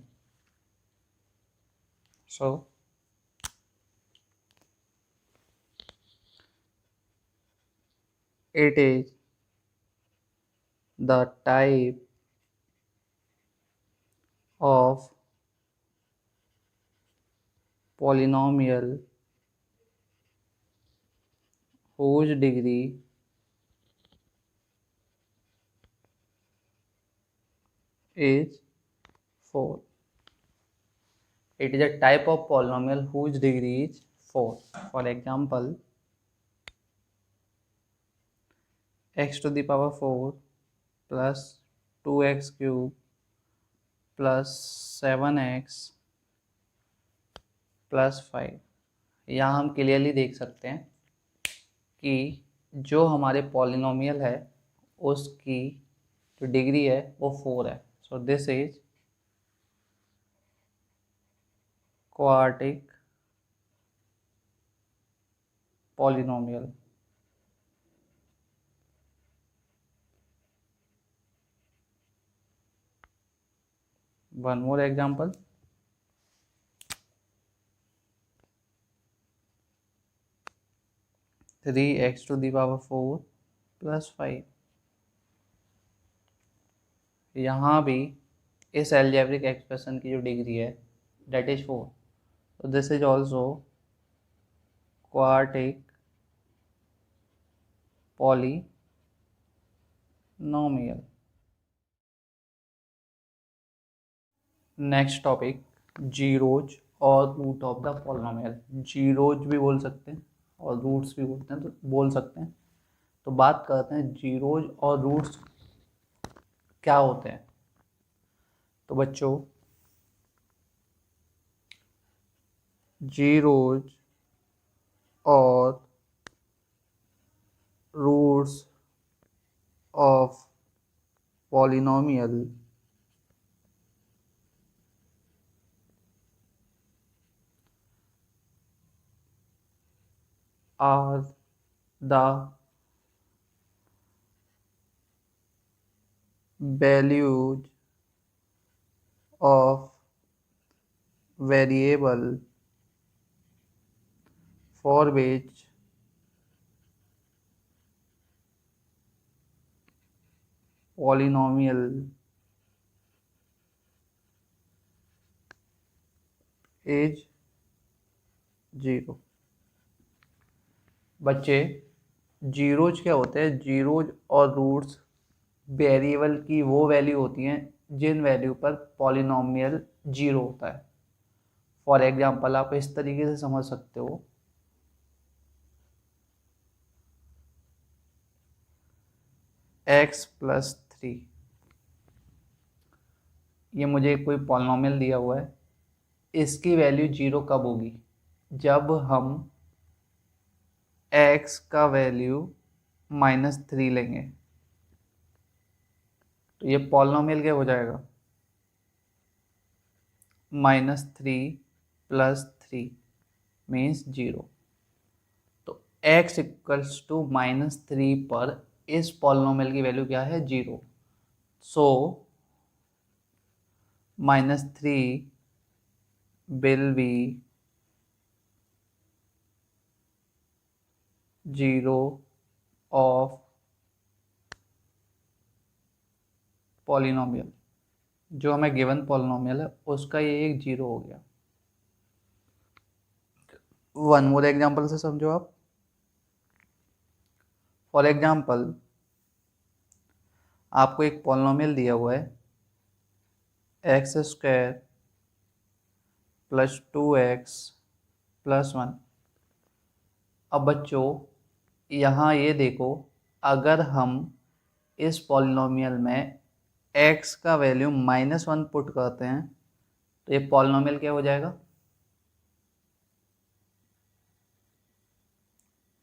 So it is the type of polynomial whose degree is 4. It is a type of polynomial whose degree is 4. For example, x to the power 4 plus 2x cube plus 7x plus 5। यहाँ हम clearly देख सकते हैं कि जो हमारे polynomial है उसकी जो डिग्री है वो 4 है। So this is quartic polynomial. One more example, three x to the power 4 plus 5। यहाँ भी इस एल्जेब्रिक एक्सप्रेशन की जो डिग्री है डेट इज 4। तो this is also quartic polynomial. Next topic, zeros और root of the polynomial. Zeros भी बोल सकते हैं और रूट्स भी बोलते हैं, तो बोल सकते हैं। तो बात करते हैं जीरोज और रूट्स क्या होते हैं। तो बच्चों जीरोज और roots of polynomial are the values of variable for which polynomial is 0। बच्चे जीरोज क्या होते हैं? जीरोज और रूट्स वेरिएबल की वो वैल्यू होती हैं जिन वैल्यू पर पॉलिनोमियल 0 होता है। फॉर एग्जांपल आप इस तरीके से समझ सकते हो, x प्लस 3, ये मुझे कोई पॉलिनोमियल दिया हुआ है, इसकी वैल्यू 0 कब होगी? जब हम x का वैल्यू -3 लेंगे। तो ये पॉलिनोमियल क्या हो जाएगा? -3 + 3 मीन्स 0। तो x इक्वल्स टू -3 पर इस पॉलिनोमियल की वैल्यू क्या है? 0। सो -3 विल बी 0 ऑफ पॉलिनोमियल। जो हमें गिवन पॉलिनोमियल है उसका ये एक 0 हो गया। वन मोर एग्जांपल से समझो आप। फॉर एग्जांपल आपको एक पॉलिनोमियल दिया हुआ है x² + 2x + 1। अब बच्चों यहाँ ये देखो, अगर हम इस पॉलिनोमियल में x का वैल्यू -1 पुट करते हैं तो ये पॉलिनोमियल क्या हो जाएगा,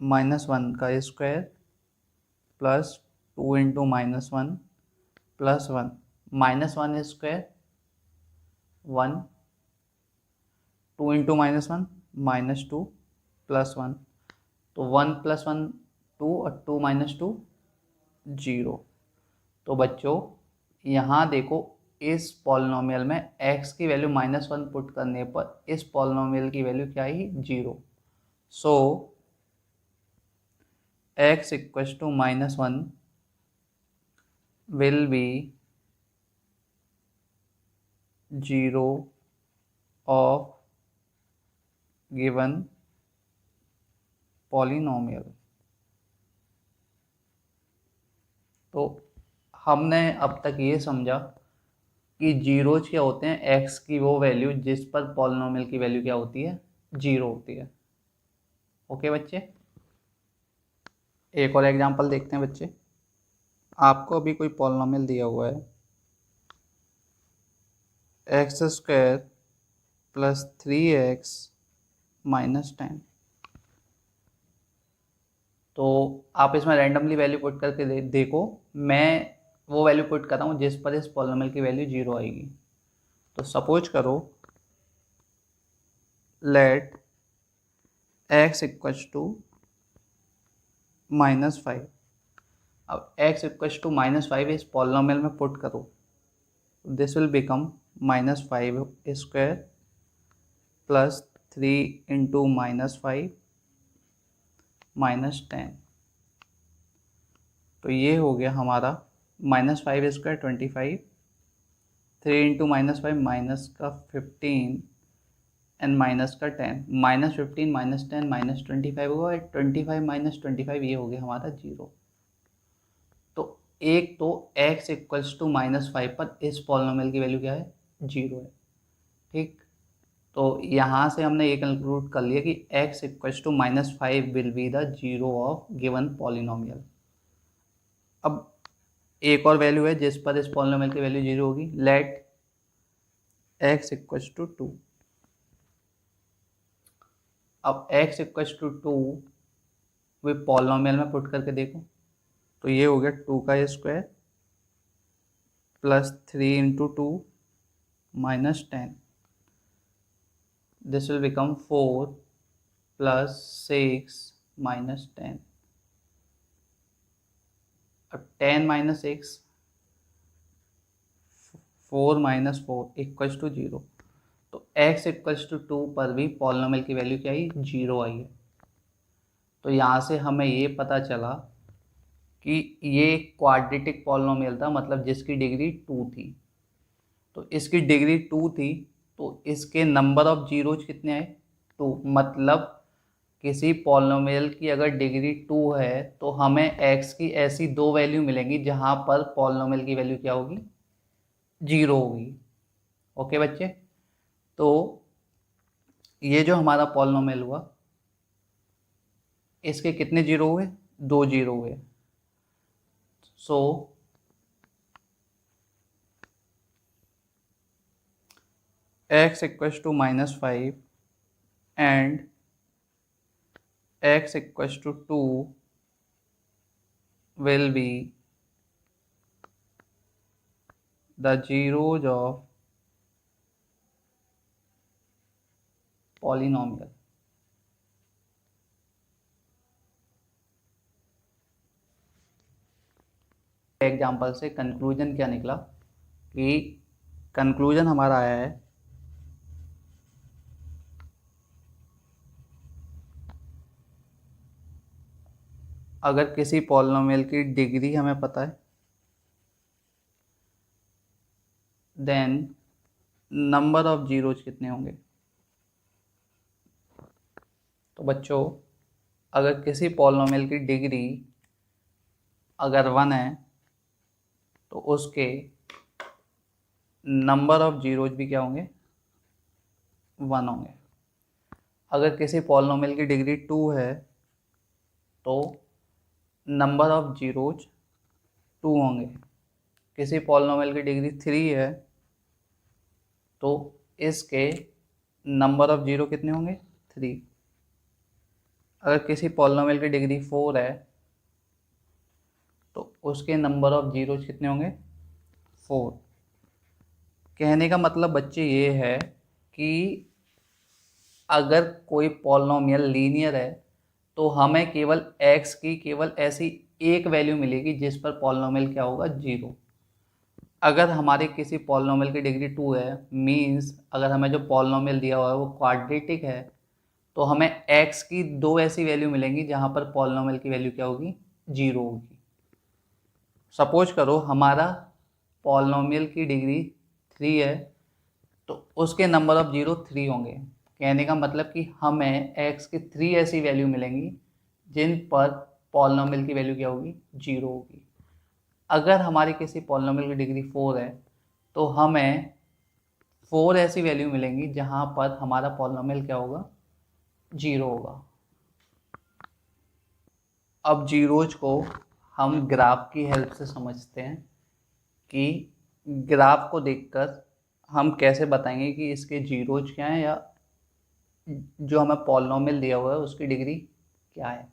-1 का square plus 2 into -1 plus 1, -1 square 1, 2 into -1 -2 plus 1, तो 1 + 1 2 और 2 - 2 0। तो बच्चों यहाँ देखो, इस पॉलिनोमियल में x की वैल्यू -1 पुट करने पर इस पॉलिनोमियल की वैल्यू क्या आई, 0। So x equals to -1 will be 0 of given polynomial. तो हमने अब तक ये समझा कि जीरोज क्या होते हैं, एक्स की वो वैल्यू जिस पर पॉलिनोमियल की वैल्यू क्या होती है, 0 होती है। ओके बच्चे, एक और एग्जांपल देखते हैं बच्चे। आपको अभी कोई पॉलिनोमियल दिया हुआ है x² + 3x - 10। तो आप इसमें रैंडमली वैल्यू पुट करके देखो। मैं वो वैल्यू पुट कर रहा हूँ जिस पर इस पॉलिनोमियल की वैल्यू 0 आएगी। तो सपोज करो लेट x इक्वल्स टू -5। अब x इक्वल्स टू -5 इस पॉलिनोमियल में पुट करो, this will become -5² plus 3 into -5 -10। तो ये हो गया हमारा -5² 25, 3 इंटू -5 माइनस का 15 एंड माइनस का 10, -15 -10 -25 होगा, 25 - 25 ये हो गया हमारा 0। तो एक तो x इक्वल्स टू -5 पर इस पॉलिनोमियल की वैल्यू क्या है, 0 है। ठीक, तो यहाँ से हमने ये कंक्लूड कर लिया कि x equals to -5 will be the 0 of given polynomial. अब एक और वैल्यू है जिस पर इस पॉलिनोमियल की वैल्यू 0 होगी, लेट x इक्वल्स टू 2। अब x इक्वल्स टू 2 वे पॉलिनोमियल में पुट करके देखो, तो ये हो गया 2 का square plus 3 into 2 -10, this will become 4 plus 6 -10। अब 10 - 6 4 - 4 इक्वल्स टू 0। तो x इक्वल्स टू 2 पर भी पॉलिनोमियल की वैल्यू क्या आई, 0 आई है। तो यहाँ से हमें ये पता चला कि ये क्वाड्रेटिक पॉलिनोमियल था, मतलब जिसकी डिग्री 2 थी। तो इसकी डिग्री 2 थी, तो इसके नंबर ऑफ जीरोज कितने आए, 2। मतलब किसी पॉलिनोमियल की अगर डिग्री 2 है तो हमें x की ऐसी दो वैल्यू मिलेंगी जहाँ पर पॉलिनोमियल की वैल्यू क्या होगी, 0 होगी। ओके बच्चे, तो ये जो हमारा पॉलिनोमियल हुआ इसके कितने 0 हुए, 2 0 हुए। So x equals to -5 and x equals to 2 will be the zeros of polynomial। Example से कंक्लूजन क्या निकला, कि कंक्लूजन हमारा आया है अगर किसी पॉलिनोमियल की डिग्री हमें पता है, देन नंबर ऑफ जीरोज कितने होंगे। तो बच्चों अगर किसी पॉलिनोमियल की डिग्री अगर 1 है तो उसके नंबर ऑफ जीरोज भी क्या होंगे, 1 होंगे। अगर किसी पॉलिनोमियल की डिग्री 2 है तो नंबर ऑफ जीरोज 2 होंगे। किसी पॉलिनोमियल की डिग्री 3 है तो इसके नंबर ऑफ जीरो कितने होंगे 3। अगर किसी पॉलिनोमियल की डिग्री 4 है तो उसके नंबर ऑफ जीरोज कितने होंगे 4। कहने का मतलब बच्चे ये है कि अगर कोई पॉलिनोमियल लीनियर है तो हमें केवल x की केवल ऐसी एक वैल्यू मिलेगी जिस पर पॉलिनोमियल क्या होगा 0। अगर हमारे किसी पॉलिनोमियल की डिग्री 2 है, मींस अगर हमें जो पॉलिनोमियल दिया हुआ है वो क्वाड्रेटिक है, तो हमें x की दो ऐसी वैल्यू मिलेंगी जहां पर पॉलिनोमियल की वैल्यू क्या होगी 0 होगी। सपोज करो हमारा पॉलिनोमियल की डिग्री 3 है तो उसके नंबर ऑफ जीरो 3 होंगे। कहने का मतलब कि हमें x की 3 ऐसी वैल्यू मिलेंगी जिन पर पॉलिनोमियल की वैल्यू क्या होगी 0 होगी। अगर हमारी किसी पॉलिनोमियल की डिग्री 4 है तो हमें 4 ऐसी वैल्यू मिलेंगी जहां पर हमारा पॉलिनोमियल क्या होगा 0 होगा। अब जीरोज को हम ग्राफ की हेल्प से समझते हैं कि ग्राफ को देखकर हम कैसे बताएंगे कि इसके जीरोज क्या हैं या जो हमें पॉलिनोमियल दिया हुआ है उसकी डिग्री क्या है।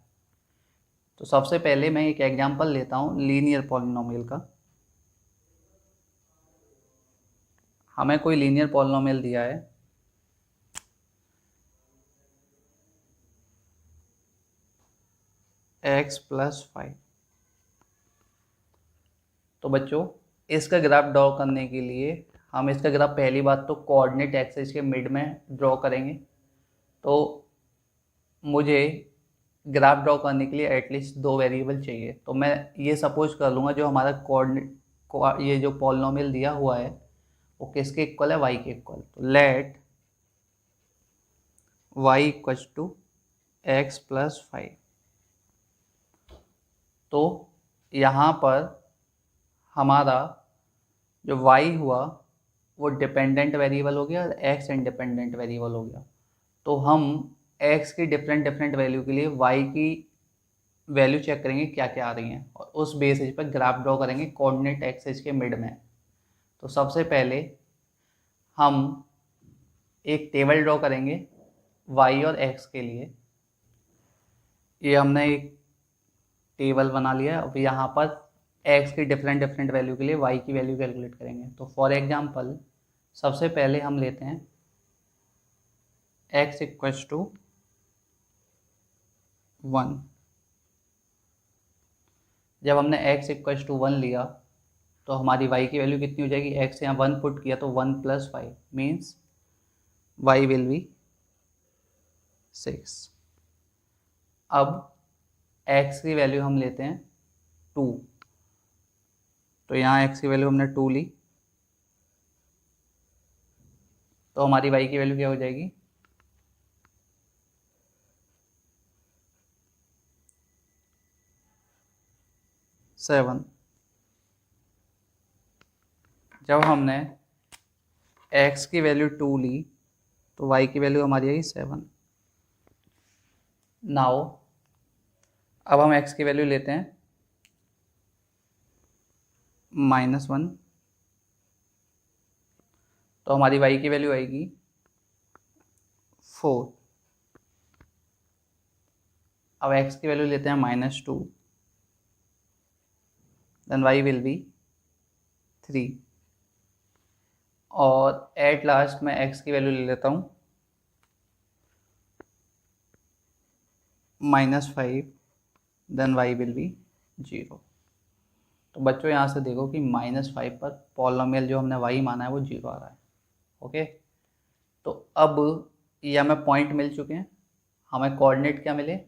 तो सबसे पहले मैं एक एग्जांपल लेता हूँ लीनियर पॉलिनोमियल का। हमें कोई लीनियर पॉलिनोमियल दिया है x + 5। तो बच्चों इसका ग्राफ ड्रॉ करने के लिए हम इसका ग्राफ पहली बात तो कोऑर्डिनेट एक्सिस के मिड में ड्रॉ करेंगे। तो मुझे ग्राफ ड्रॉ करने के लिए एटलीस्ट 2 वेरिएबल चाहिए। तो मैं ये सपोज कर लूँगा जो हमारा कोऑर्डिनेट ये जो पॉलिनोमियल दिया हुआ है वो किसके इक्वल है y के इक्वल। तो लेट y = x + 5। तो यहाँ पर हमारा जो y हुआ वो डिपेंडेंट वेरिएबल हो गया और x इंडिपेंडेंट वेरिएबल हो गया। तो हम x की डिफरेंट वैल्यू के लिए y की वैल्यू चेक करेंगे क्या क्या आ रही हैं और उस बेसिस पर ग्राफ ड्रॉ करेंगे कोऑर्डिनेट एक्सिस के मिड में। तो सबसे पहले हम एक टेबल ड्रॉ करेंगे y और x के लिए। ये हमने एक टेबल बना लिया है। अब यहाँ पर x की डिफरेंट वैल्यू के लिए y की वैल्यू कैलकुलेट करेंगे। तो फॉर एग्जांपल सबसे पहले हम लेते हैं x = 1। जब हमने x = 1 लिया तो हमारी y की वैल्यू कितनी हो जाएगी, x यहाँ 1 पुट किया तो 1 + 5 मीन्स y विल बी 6। अब x की वैल्यू हम लेते हैं 2। तो यहाँ x की वैल्यू हमने 2 ली तो हमारी y की वैल्यू क्या हो जाएगी 7। जब हमने x की वैल्यू 2 ली तो y की वैल्यू हमारी आई 7। नाउ अब हम x की वैल्यू लेते हैं -1 तो हमारी y की वैल्यू आएगी 4। अब x की वैल्यू लेते हैं -2 देन y विल बी 3 और एट लास्ट मैं x की वैल्यू ले लेता हूँ -5 देन y विल बी 0। तो बच्चों यहाँ से देखो कि -5 पर पॉलिनोमियल जो हमने y माना है वो 0 आ रहा है। ओके, तो अब ये हमें पॉइंट मिल चुके हैं। हमें कोऑर्डिनेट क्या मिले,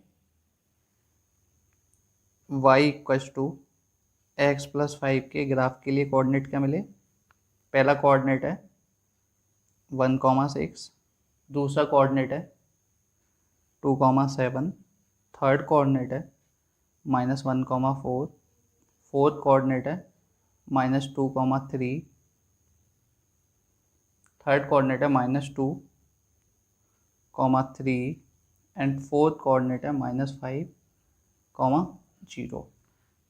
y = x + 5 के ग्राफ के लिए कोऑर्डिनेट क्या मिले। पहला कोऑर्डिनेट है 1,6, दूसरा कोऑर्डिनेट है 2,7, थर्ड कोऑर्डिनेट है -1,4, फोर्थ कोऑर्डिनेट है -2,3, थर्ड कोऑर्डिनेट है -2,3 एंड फोर्थ कोऑर्डिनेट है -5,0।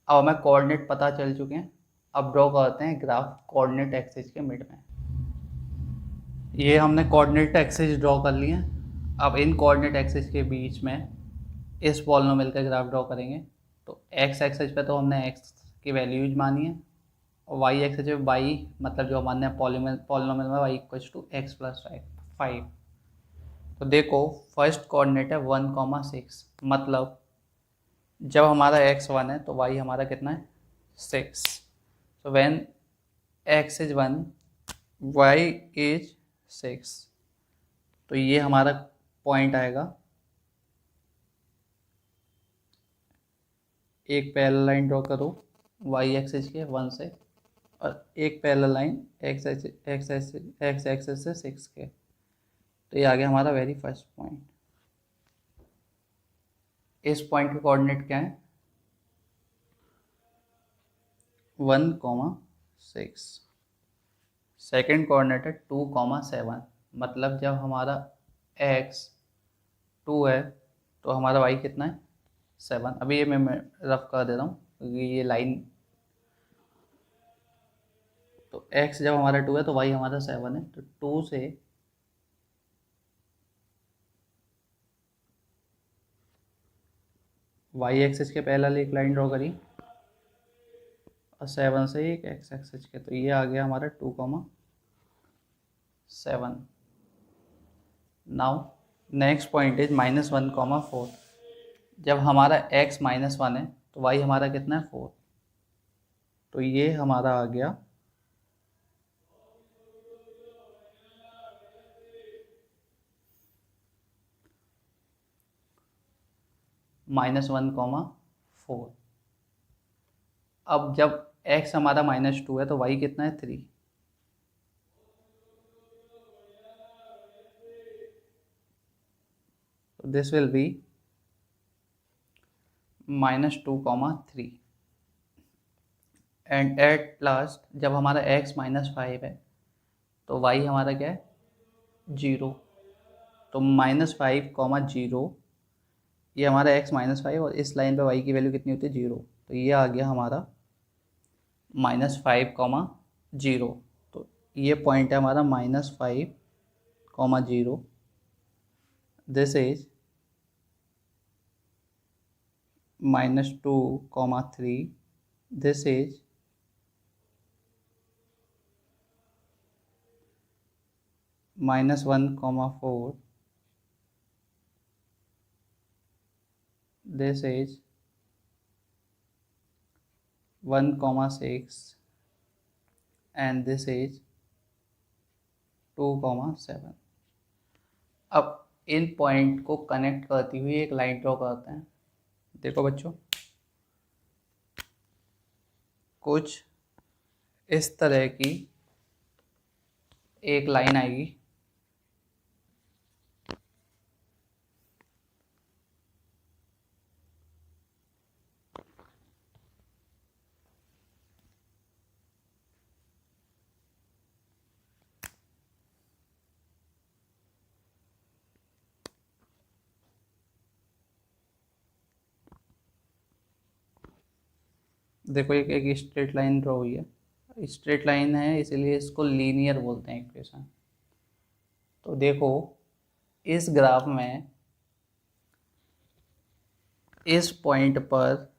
अब हमें कोऑर्डिनेट पता चल चुके हैं। अब ड्रॉ करते हैं ग्राफ कोऑर्डिनेट एक्सिस के मिड में। ये हमने कोऑर्डिनेट एक्सिस ड्रॉ कर लिए। अब इन कोऑर्डिनेट एक्सिस के बीच में इस पॉलिनोमियल का ग्राफ ड्रॉ करेंगे। तो एक्स एक्सिस पे तो हमने एक्स की वैल्यूज मानी है, और वाई एक्सिस पे वाई मतलब जो मानने हैं पॉलिनोमियल में y equal to x plus 5। तो देखो फर्स्ट कोऑर्डिनेट है 1,6, मतलब जब हमारा x 1 है तो y हमारा कितना है 6। तो when x is 1 y is 6, तो ये हमारा पॉइंट आएगा। एक पैरेलल लाइन ड्रॉ करो y एक्सिस के 1 से, और एक पैरेलल लाइन x एक्सिस से 6 के। तो ये आ गया हमारा वेरी फर्स्ट पॉइंट। इस पॉइंट के कोऑर्डिनेट क्या है 1,6। सेकेंड कोऑर्डिनेट है 2,7, मतलब जब हमारा x 2 है तो हमारा y कितना है 7। अभी ये मैं रफ कर दे रहा हूँ क्योंकि ये लाइन, तो x जब हमारा 2 है तो y हमारा 7 है। तो 2 से y एक्सिस के पैरेलल एक लाइन ड्रॉ करी, और 7 से एक x एक्सिस के। तो ये आ गया हमारा 2,7। Now next point is -1,4। जब हमारा x -1 है तो y हमारा कितना है 4। तो ये हमारा आ गया -1,4। अब जब x हमारा -2 है तो y कितना है 3। तो this will B -2,3। And at last जब हमारा x -5 है तो y हमारा क्या है 0। तो -5,0, ये हमारा x -5, और इस लाइन पे y की वैल्यू कितनी होती है 0। तो ये आ गया हमारा -5,0। तो ये पॉइंट है हमारा -5,0। This is -2,3। This is -1,4। this is 1,6 and this is 2,7। अब इन पॉइंट को कनेक्ट करती हुई एक लाइन ड्रॉ करते हैं। देखो बच्चों, कुछ इस तरह की एक लाइन आएगी। देखो एक स्ट्रेट लाइन ड्रॉ हुई है, स्ट्रेट लाइन है इसलिए इसको लीनियर बोलते हैं इक्वेशन। तो देखो इस ग्राफ में इस पॉइंट पर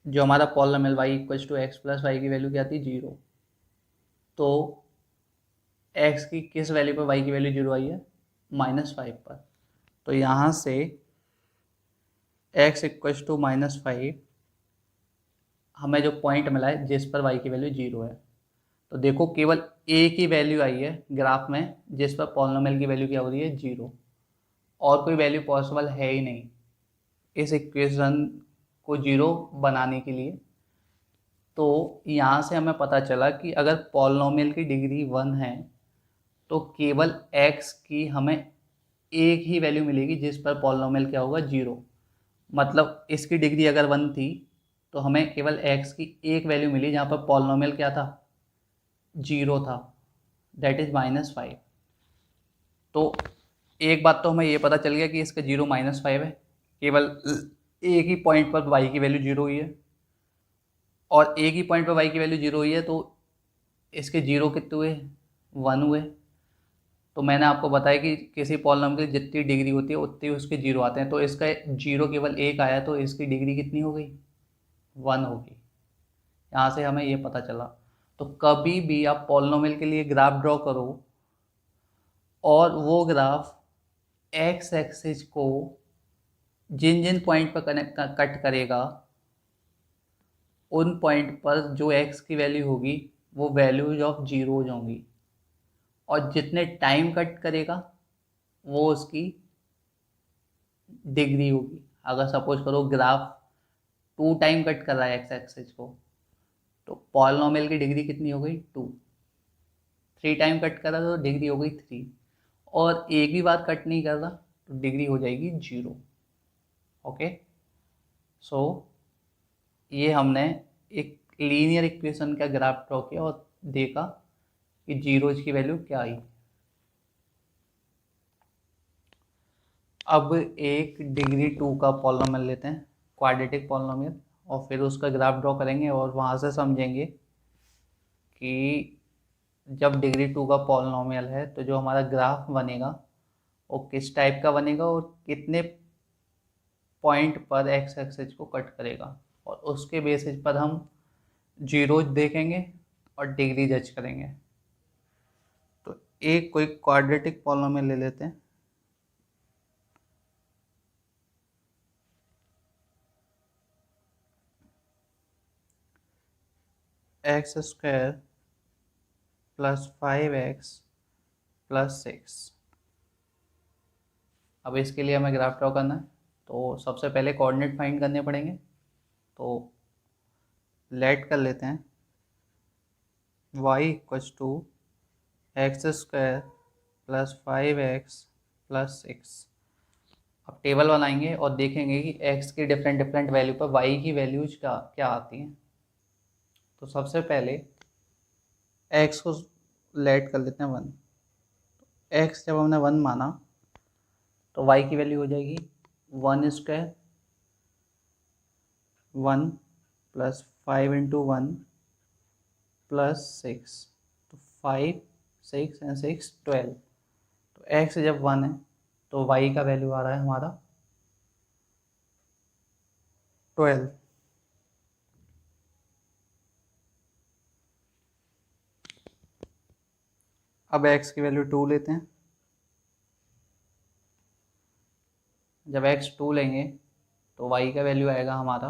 जो हमारा polynomial y equals to x plus y की वैल्यू क्या थी 0। तो x की किस वैल्यू पर y की वैल्यू 0 आई है -5 पर। तो यहाँ से x इक्वल्स टू -5 हमें जो पॉइंट मिला है जिस पर y की वैल्यू 0 है। तो देखो केवल a की वैल्यू आई है ग्राफ में जिस पर पॉलिनोमियल की वैल्यू क्या हो रही है 0, और कोई वैल्यू पॉसिबल है ही नहीं इस इक्वेशन को 0 बनाने के लिए। तो यहाँ से हमें पता चला कि अगर पॉलिनोमियल की डिग्री 1 है तो केवल x की हमें एक ही वैल्यू मिलेगी जिस पर पॉलिनोमियल क्या होगा 0। मतलब इसकी डिग्री अगर 1 थी तो हमें केवल x की एक वैल्यू मिली जहाँ पर पॉलिनोमियल क्या था 0 था, दैट इज -5। तो एक बात तो हमें ये पता चल गया कि इसका 0 -5 है, केवल एक ही पॉइंट पर y की वैल्यू 0 हुई है, और एक ही पॉइंट पर y की वैल्यू 0 हुई है तो इसके 0 कितने हुए 1 हुए। तो मैंने आपको बताया कि किसी पॉलिनॉमियल की जितनी डिग्री होती है उतनी उसके जीरो आते हैं, तो इसका जीरो केवल एक आया तो इसकी डिग्री कितनी हो गई, 1 होगी। यहाँ से हमें ये पता चला। तो कभी भी आप पॉलिनॉमियल के लिए ग्राफ ड्रॉ करो और वो ग्राफ एक्स एक्सिस को जिन जिन पॉइंट पर कट करेगा उन पॉइंट पर जो एक्स की वैल्यू होगी वो वैल्यूज ऑफ जीरो हो जाएंगी, और जितने टाइम कट करेगा वो उसकी डिग्री होगी। अगर सपोज करो ग्राफ 2 टाइम कट कर रहा है एक्स एक्सिस को, तो पॉलिनॉमियल की डिग्री कितनी हो गई 2। 3 टाइम कट कर रहा तो डिग्री हो गई 3, और एक भी बार कट नहीं कर रहा तो डिग्री हो जाएगी 0। ओके, सो ये हमने एक लीनियर इक्वेशन का ग्राफ ड्रॉ किया और देखा कि जीरोज की वैल्यू क्या आई। अब एक डिग्री 2 का पॉलिनॉमियल लेते हैं, क्वाड्रेटिक पॉलिनॉमियल, और फिर उसका ग्राफ ड्रॉ करेंगे और वहाँ से समझेंगे कि जब डिग्री 2 का पॉलिनॉमियल है तो जो हमारा ग्राफ बनेगा वो किस टाइप का बनेगा और कितने पॉइंट पर एक्स एक्सिस को कट करेगा, और उसके बेसिस पर हम जीरोज देखेंगे और डिग्री जज करेंगे। तो एक कोई क्वाड्रेटिक पॉलिनॉमियल ले लेते हैं। X square plus 5x plus 6। अब इसके लिए हमें ग्राफ ड्रॉ करना है, तो सबसे पहले कोऑर्डिनेट फाइंड करने पड़ेंगे। तो लेट कर लेते हैं y equals to x square plus 5x plus 6। अब टेबल बनाएंगे और देखेंगे कि x की डिफरेंट डिफरेंट वैल्यू पर y की वैल्यूज क्या क्या आती हैं। तो सबसे पहले x को लेट कर लेते हैं 1। x जब हमने 1 माना तो y की वैल्यू हो जाएगी 1 स्क्वायर 1 प्लस 5 इंटू 1 प्लस 6, तो 5 6 एंड 6 12। तो x जब 1 है तो y का वैल्यू आ रहा है हमारा 12। अब x की वैल्यू 2 लेते हैं। जब x 2 लेंगे तो y का वैल्यू आएगा हमारा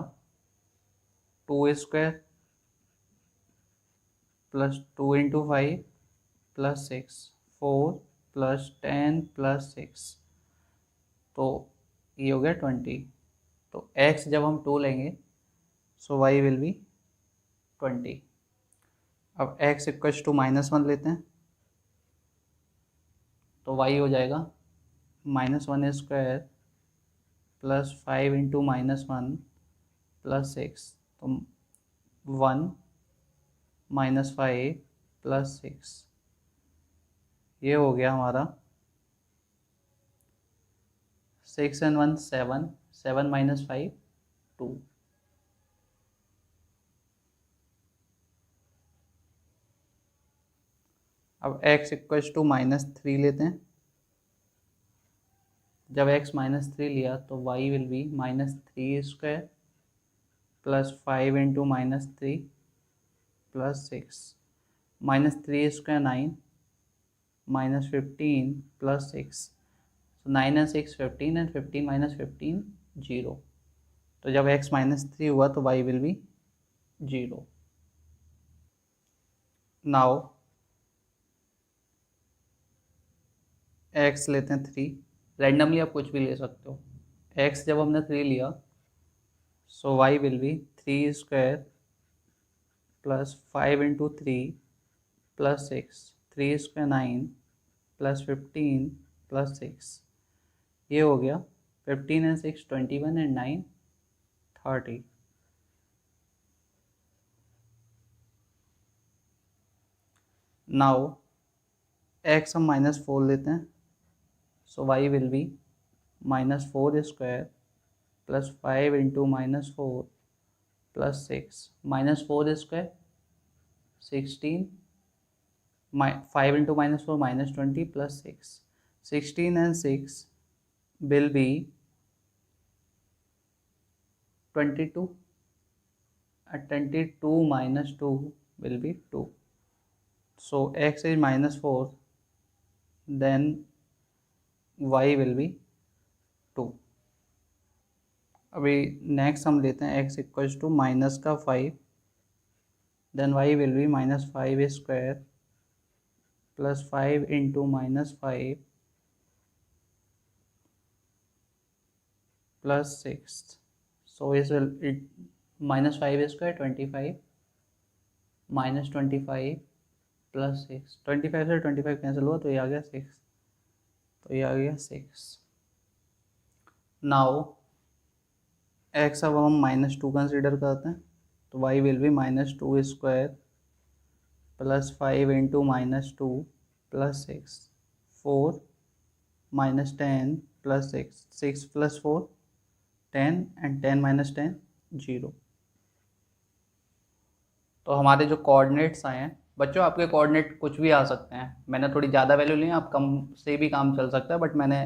2 square plus 2 into 5 plus 6 4 plus 10 plus 6, तो ये हो गया 20। तो x जब हम 2 लेंगे सो y विल बी 20। अब x इक्वल्स टू -1 लेते हैं, तो y हो जाएगा -1 स्क्वायर प्लस 5 इंटू -1 प्लस 6, तो 1 -5 प्लस 6, ये हो गया हमारा 6 एंड 1 7, 7 माइनस 5 2। अब x इक्वल्स टू -3 लेते हैं। जब x -3 लिया तो y will B -3 square plus 5 into -3 plus 6, -3 square 9 -15 plus 6, so 9 and 6 15 and 15 minus 15 0। तो जब x -3 हुआ तो y will be 0। Now x लेते हैं 3, रैंडमली आप कुछ भी ले सकते हो। x जब हमने 3 लिया सो y will B 3 square plus 5 into 3 plus 6, 3 square 9 plus 15 plus 6, ये हो गया 15 एंड 6 21 एंड 9 30। नाउ x हम -4 लेते हैं, सो y will B -4 square plus 5 into -4 plus 6, -4 square 16 5 into -4 -20 plus 6. 16 and 6 will be 22. 22 minus 2 will be 2. So x is -4, then y will be 2. अभी next हम लेते हैं x इक्वल्स टू माइनस का 5, then y will be -5 square plus 5 into -5 plus 6. So इस will -5 square 25 -25 plus 6. 25 से 25 cancel हुआ तो ये आ गया 6. तो ये आ गया 6. नाउ x अब हम -2 कंसिडर करते हैं तो y will B -2 square plus 5 into -2 plus 6. 4 -10 plus 6. 6 plus 4 10 and 10 minus 10 0. तो हमारे जो कोऑर्डिनेट्स आए हैं बच्चों, आपके कोऑर्डिनेट कुछ भी आ सकते हैं. मैंने थोड़ी ज़्यादा वैल्यू ली है, आप कम से भी काम चल सकता है, बट मैंने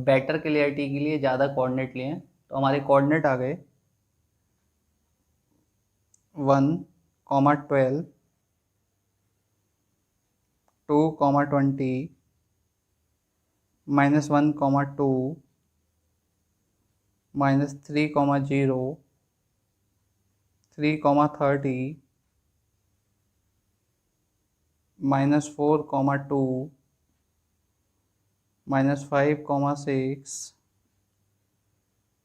बेटर क्लियरिटी के लिए ज़्यादा कोऑर्डिनेट लिए हैं. तो हमारे कोऑर्डिनेट आ गए 1, 12, 2, 20, -1, 2, -3, 0, 3, 30, -4, 2, -5, 6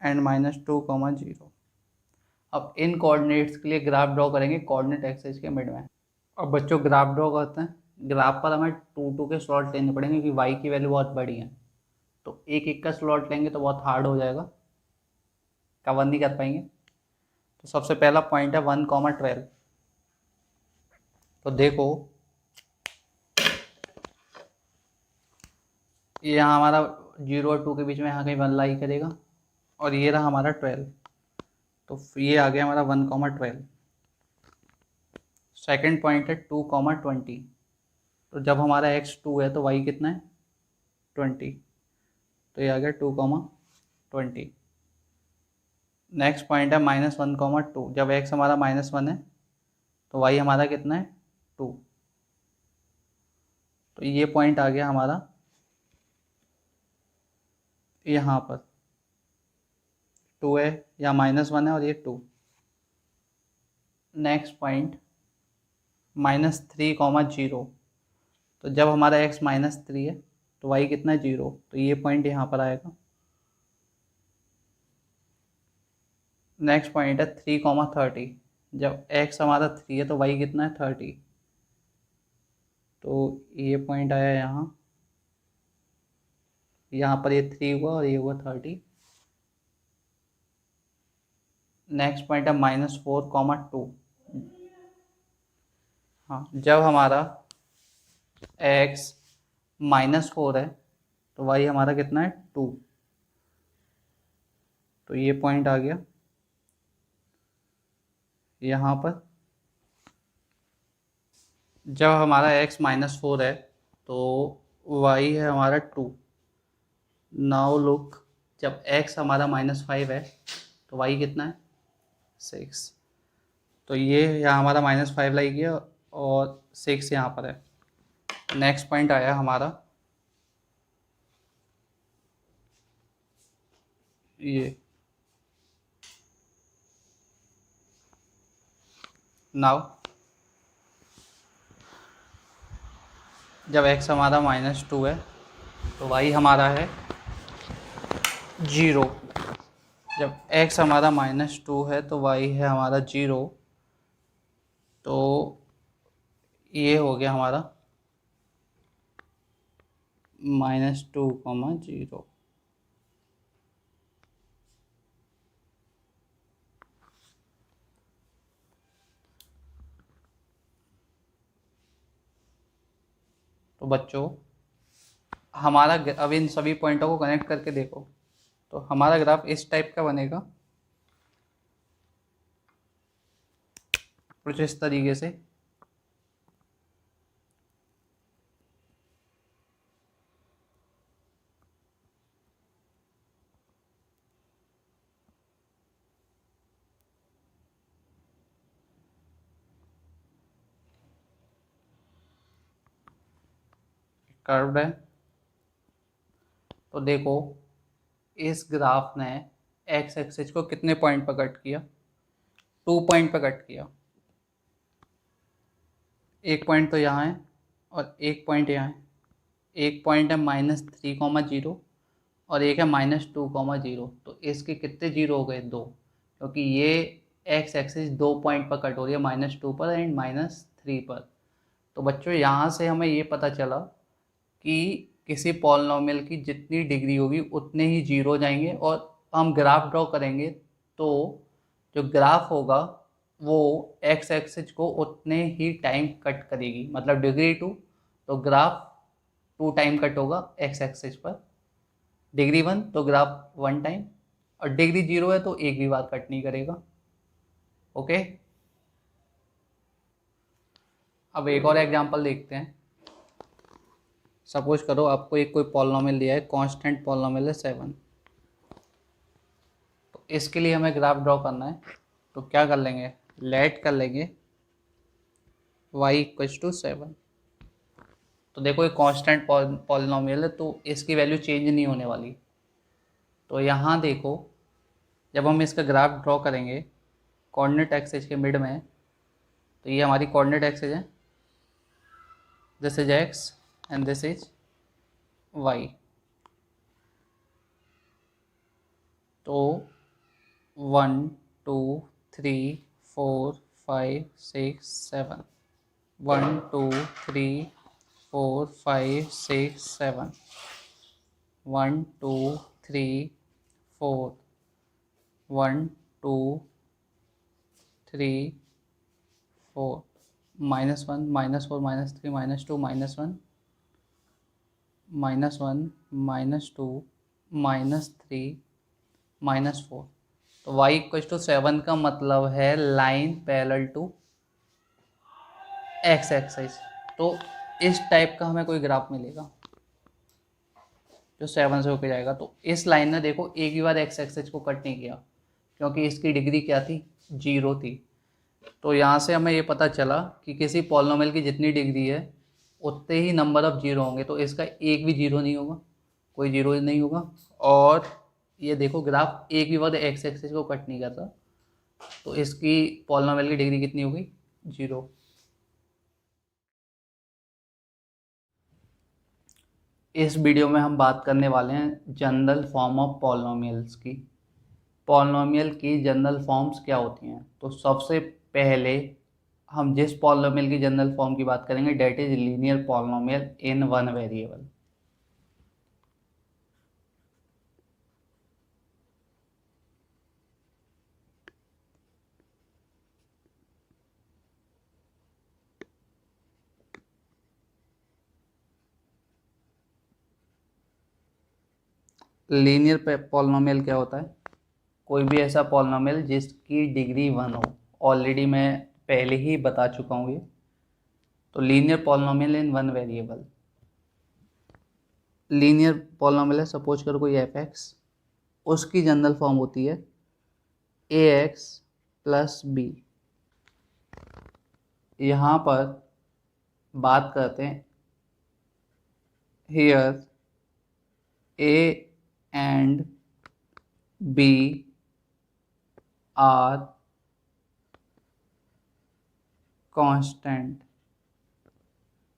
एंड -2, 0. अब इन कोऑर्डिनेट्स के लिए ग्राफ ड्रॉ करेंगे कोऑर्डिनेट एक्सिस के मिड में. अब बच्चों ग्राफ ड्रॉ करते हैं. ग्राफ पर हमें 2 के स्लॉट लेने पड़ेंगे क्योंकि y की वैल्यू बहुत बड़ी है. तो एक का स्लॉट लेंगे तो बहुत हार्ड हो जाएगा, कवर नहीं कर पाएंगे. तो सबसे पहला पॉइंट है 1, 12. तो देखो ये यहाँ हमारा 0 और 2 के बीच में यहाँ कहीं 1 लाई करेगा, और ये रहा हमारा 12. तो ये आ गया हमारा 1, 12. सेकेंड पॉइंट है 2, 20. तो जब हमारा x 2 है तो y कितना है 20. तो ये आ गया 2, 20. नेक्स्ट पॉइंट है -1, 2. जब x हमारा -1 है तो y हमारा कितना है 2. तो ये पॉइंट आ गया हमारा यहाँ पर 2 है या -1 है और ये 2. Next point -3, 0. तो जब हमारा x -3 है तो y कितना है 0. तो ये पॉइंट यहाँ पर आएगा. नेक्स्ट पॉइंट है 3, 30. जब x हमारा 3 है तो y कितना है 30. तो ये पॉइंट आया यहाँ पर ये 3 हुआ और ये हुआ 30. नेक्स्ट पॉइंट है -4, 2. हाँ, जब हमारा x -4 है तो y हमारा कितना है 2. तो ये पॉइंट आ गया यहाँ पर. जब हमारा x -4 है तो y है हमारा 2. नाउ लुक, जब x हमारा -5 है तो y कितना है 6. तो ये यहाँ हमारा -5 लाई गया और 6 यहाँ पर है. नेक्स्ट पॉइंट आया हमारा ये. नाउ जब x हमारा -2 है तो y हमारा है 0. जब x हमारा -2 है तो y है हमारा 0. तो ये हो गया हमारा -2, 0. तो बच्चों हमारा अब इन सभी पॉइंटों को कनेक्ट करके देखो तो हमारा ग्राफ इस टाइप का बनेगा, कुछ इस तरीके से. कर्व्ड है। तो देखो इस ग्राफ ने एक्स एक्सिस को कितने पॉइंट पर कट किया, 2 पॉइंट पर कट किया। एक पॉइंट तो यहाँ है और एक पॉइंट यहाँ है। एक पॉइंट है -3,0 और एक है -2,0। तो इसके कितने जीरो हो गए, 2, क्योंकि ये एक्स एक्सिस 2 पॉइंट पर कट हो रही है, -2 पर एंड -3 पर। तो बच्चों यहाँ से हमें ये पता चला कि किसी पॉलिनॉमियल की जितनी डिग्री होगी उतने ही जीरो जाएंगे, और हम ग्राफ ड्रॉ करेंगे तो जो ग्राफ होगा वो एक्स एक्सिस को उतने ही टाइम कट करेगी, मतलब डिग्री 2 तो ग्राफ 2 टाइम कट होगा एक्स एक्सिस पर, डिग्री 1 तो ग्राफ 1 टाइम, और डिग्री 0 है तो एक भी बार कट नहीं करेगा। ओके, अब एक और एग्जांपल देखते हैं। सपोज करो आपको एक कोई पॉलिनॉमियल दिया है, कांस्टेंट पॉलिनॉमियल है 7। तो इसके लिए हमें ग्राफ ड्रॉ करना है, तो क्या कर लेंगे, लेट कर लेंगे y = 7। तो देखो ये कांस्टेंट पॉलिनॉमियल है तो इसकी वैल्यू चेंज नहीं होने वाली। तो यहाँ देखो जब हम इसका ग्राफ ड्रॉ करेंगे कोऑर्डिनेट एक्सिस के मिड में, तो ये हमारी कोऑर्डिनेट एक्सिस है, this is x and this is y। तो 1 2 3 4 5 6 7, 1 2 3 4 5 6 7, 1 2 3 4, 1 2 3 4, -1 -4 -3 -2 -1 -1 -2 -3 -4। तो y = 7 का मतलब है line parallel to x axis. तो इस टाइप का हमें कोई ग्राफ मिलेगा जो 7 से होके जाएगा। तो इस लाइन ने देखो एक ही बार एक्स एक्सिस को कट नहीं किया क्योंकि इसकी डिग्री क्या थी, 0 थी। तो यहाँ से हमें ये पता चला कि किसी पॉलिनॉमियल की जितनी डिग्री है उतने ही नंबर ऑफ जीरो होंगे, तो इसका एक भी जीरो नहीं होगा, कोई जीरो नहीं होगा। और ये देखो ग्राफ एक भी बार एक्स एक्सिस को कट नहीं करता, तो इसकी पॉलिनॉमियल की डिग्री कितनी हो गई, 0। इस वीडियो में हम बात करने वाले हैं जनरल फॉर्म ऑफ पॉलिनॉमियल्स की। पॉलिनॉमियल की जनरल फॉर्म्स क्या होती हैं। तो सबसे पहले हम जिस पॉलिनॉमियल की जनरल फॉर्म की बात करेंगे that is linear polynomial in one variable. Linear polynomial क्या होता है, कोई भी ऐसा पॉलिनॉमियल जिसकी डिग्री 1 हो। ऑलरेडी मैं पहले ही बता चुका हूँ ये। तो linear polynomial in one variable, linear polynomial है, सपोज करो कोई एफ एक्स, उसकी जनरल फॉर्म होती है ए एक्स प्लस बी। यहाँ पर बात करते हैं here a and b are constant.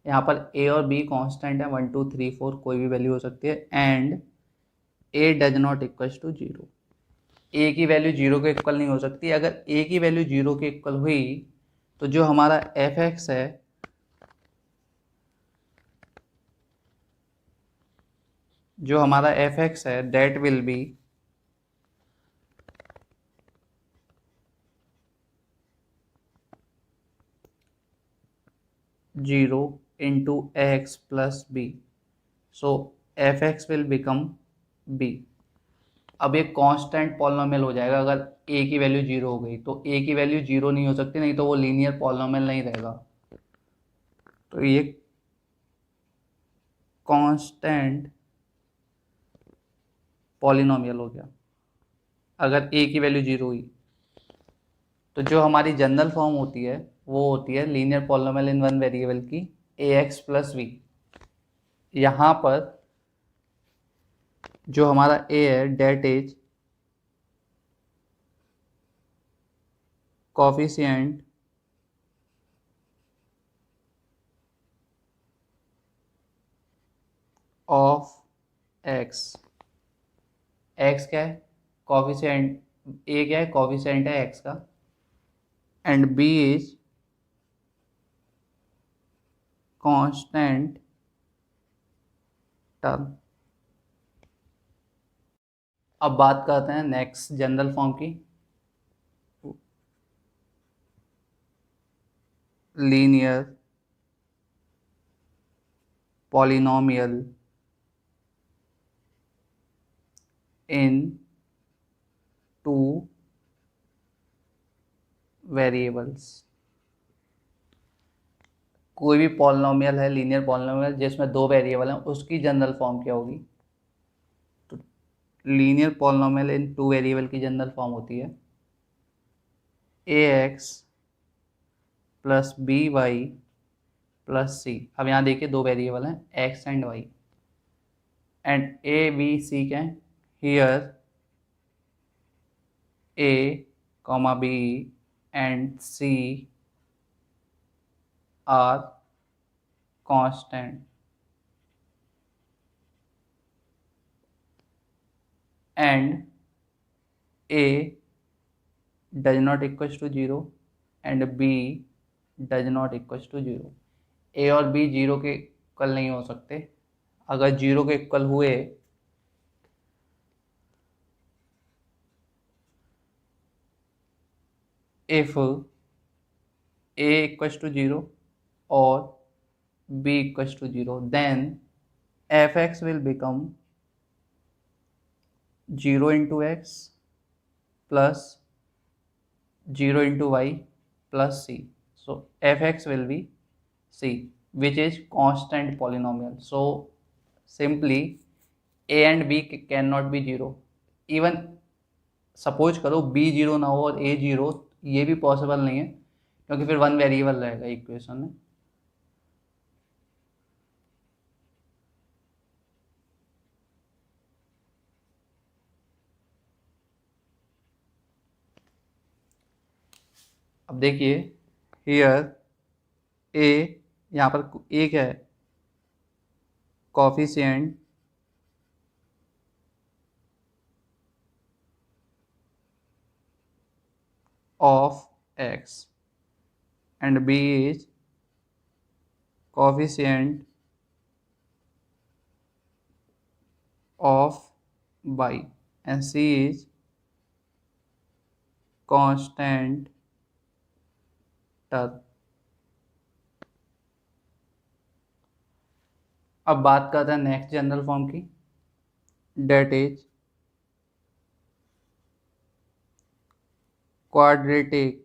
यहाँ पर ए और बी कांस्टेंट है, 1 2 3 4 कोई भी वैल्यू हो सकती है। And a does not equals to 0, a की वैल्यू 0 के इक्वल नहीं हो सकती। अगर ए की वैल्यू 0 के इक्वल हुई तो जो हमारा एफ एक्स है that will be zero into x plus b, so f x will become b. अब एक कांस्टेंट पॉलिनॉमियल हो जाएगा अगर ए की वैल्यू 0 हो गई। तो ए की वैल्यू 0 नहीं हो सकती, नहीं तो वो लीनियर पॉलिनॉमियल नहीं रहेगा। तो ये कांस्टेंट पॉलिनॉमियल हो गया अगर ए की वैल्यू 0 हुई। तो जो हमारी जनरल फॉर्म होती है वो होती है linear polynomial in one variable की ए एक्स प्लस वी। यहाँ पर जो हमारा a है that is coefficient of x। x क्या है? कोफिशिएंट a क्या है? कोफिशिएंट है x का। And b is constant term. अब बात करते हैं नेक्स्ट जनरल फॉर्म की। Linear polynomial in two variables. कोई भी पॉलिनोमियल है, लीनियर पॉलिनोमियल जिसमें दो वेरिएबल हैं, उसकी जनरल फॉर्म क्या होगी? तो linear polynomial in two variable की जनरल फॉर्म होती है ax plus B Y plus C. अब यहाँ देखिए दो वेरिएबल हैं x and y, and A B C क्या है? Here a comma b and c are constant and a does not equal to 0 and b does not equal to 0। a और b zero के इक्वल नहीं हो सकते। अगर zero के equal हुए if a equals to 0 or b equals to 0, then fx will become 0 into x plus 0 into y plus c. So fx will be c, which is constant polynomial. So simply a and b cannot be 0. Even suppose करो b 0 ना हो और a 0, ये भी possible नहीं है, क्योंकि फिर वन वेरिएबल रहेगा इक्वेशन में। अब देखिए हियर a, यहाँ पर a क्या है? Coefficient of x and b is coefficient of y and c is constant term। अब बात करते हैं नेक्स्ट जनरल फॉर्म की, that is quadratic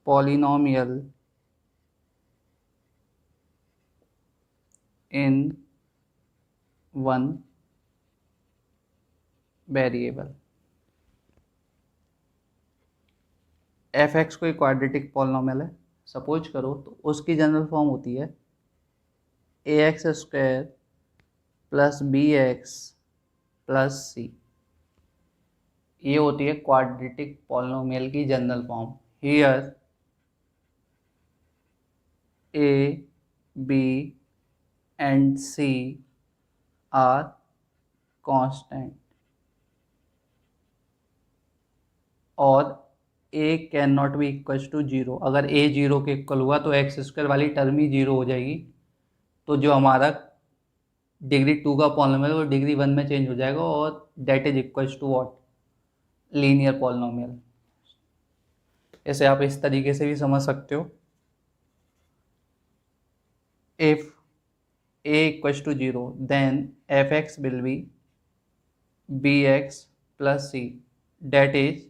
polynomial in one variable. F X कोई क्वाड्रेटिक पॉलिनोमियल है सपोज करो, तो उसकी जनरल फॉर्म होती है A X square plus B x plus C. ये होती है क्वाड्रेटिक पॉलिनोमियल की general form. Here A B and C are constant और a can not be equal to 0। अगर a 0 के इक्वल हुआ तो एक्स स्क्वायर वाली टर्म ही 0 हो जाएगी, तो जो हमारा डिग्री 2 का पॉलिनोमियल वो डिग्री 1 में चेंज हो जाएगा, और that is equal to what? Linear polynomial. ऐसे आप इस तरीके से भी समझ सकते हो। If a equal to 0 then f x will be b x plus c, that is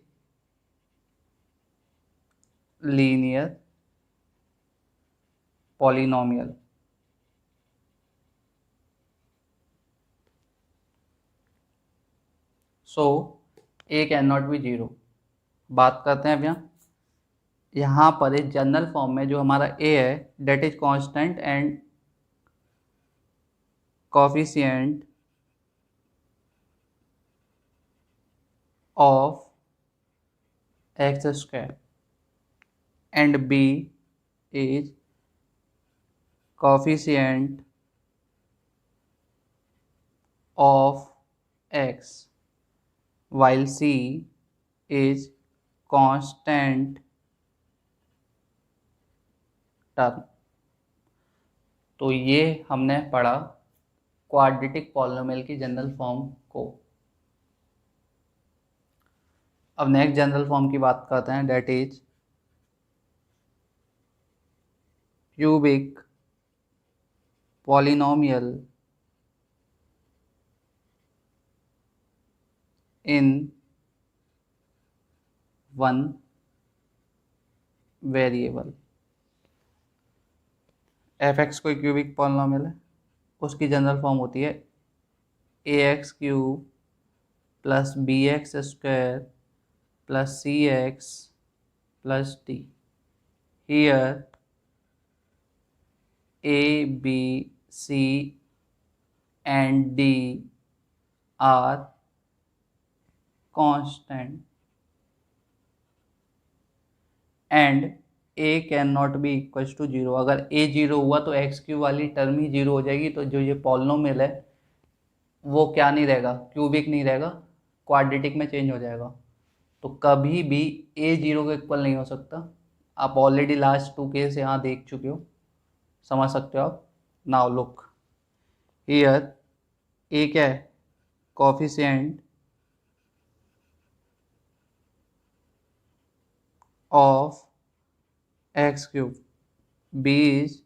linear polynomial। So a can not be 0। बात करते हैं अब यहाँ यहाँ पर इस जनरल फॉर्म में जो हमारा ए है that is constant and coefficient of x square and B is coefficient of x while c is constant term. तो ये हमने पढ़ा क्वाड्रेटिक पॉलिनोमियल की जनरल फॉर्म को। अब नेक्स्ट जनरल फॉर्म की बात करते हैं, that is cubic polynomial in one variable. F X कोई क्यूबिक पॉलिनोमियल है, उसकी जनरल फॉर्म होती है A X cube plus B x square plus C X plus D. Here A B c and d are constant and a can not be equal to zero. अगर a zero हुआ तो x cube वाली term ही zero हो जाएगी, तो जो ये पॉलिनोमियल है वो क्या नहीं रहेगा, क्यूबिक नहीं रहेगा, क्वाड्रेटिक में चेंज हो जाएगा। तो कभी भी ए जीरो के इक्वल नहीं हो सकता। आप ऑलरेडी लास्ट 2 केस यहाँ देख चुके हो, समझ सकते हो आप। नाउ लुक हियर, ए क्या है, coefficient of x cube, b is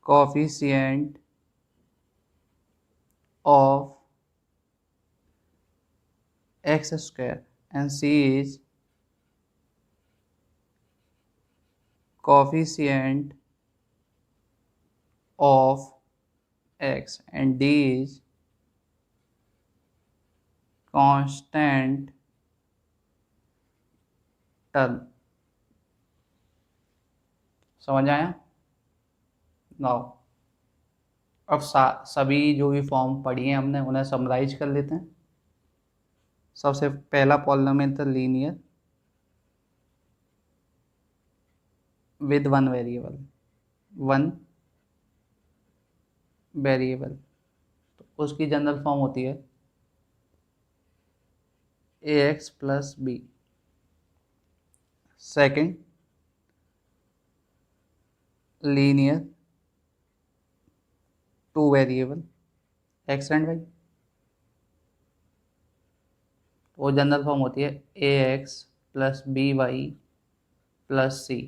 coefficient of x square and c is coefficient of x and d is constant term। समझ आया? नाउ अब सभी जो भी फॉर्म पढ़ी हैं हमने उन्हें समराइज कर लेते हैं। सबसे पहला पॉलिनोमियल था लीनियर विद वन वेरिएबल, तो उसकी जनरल फॉर्म होती है A X plus B. Second, linear two variable X and Y, वो जनरल फॉर्म होती है A X plus B Y plus C.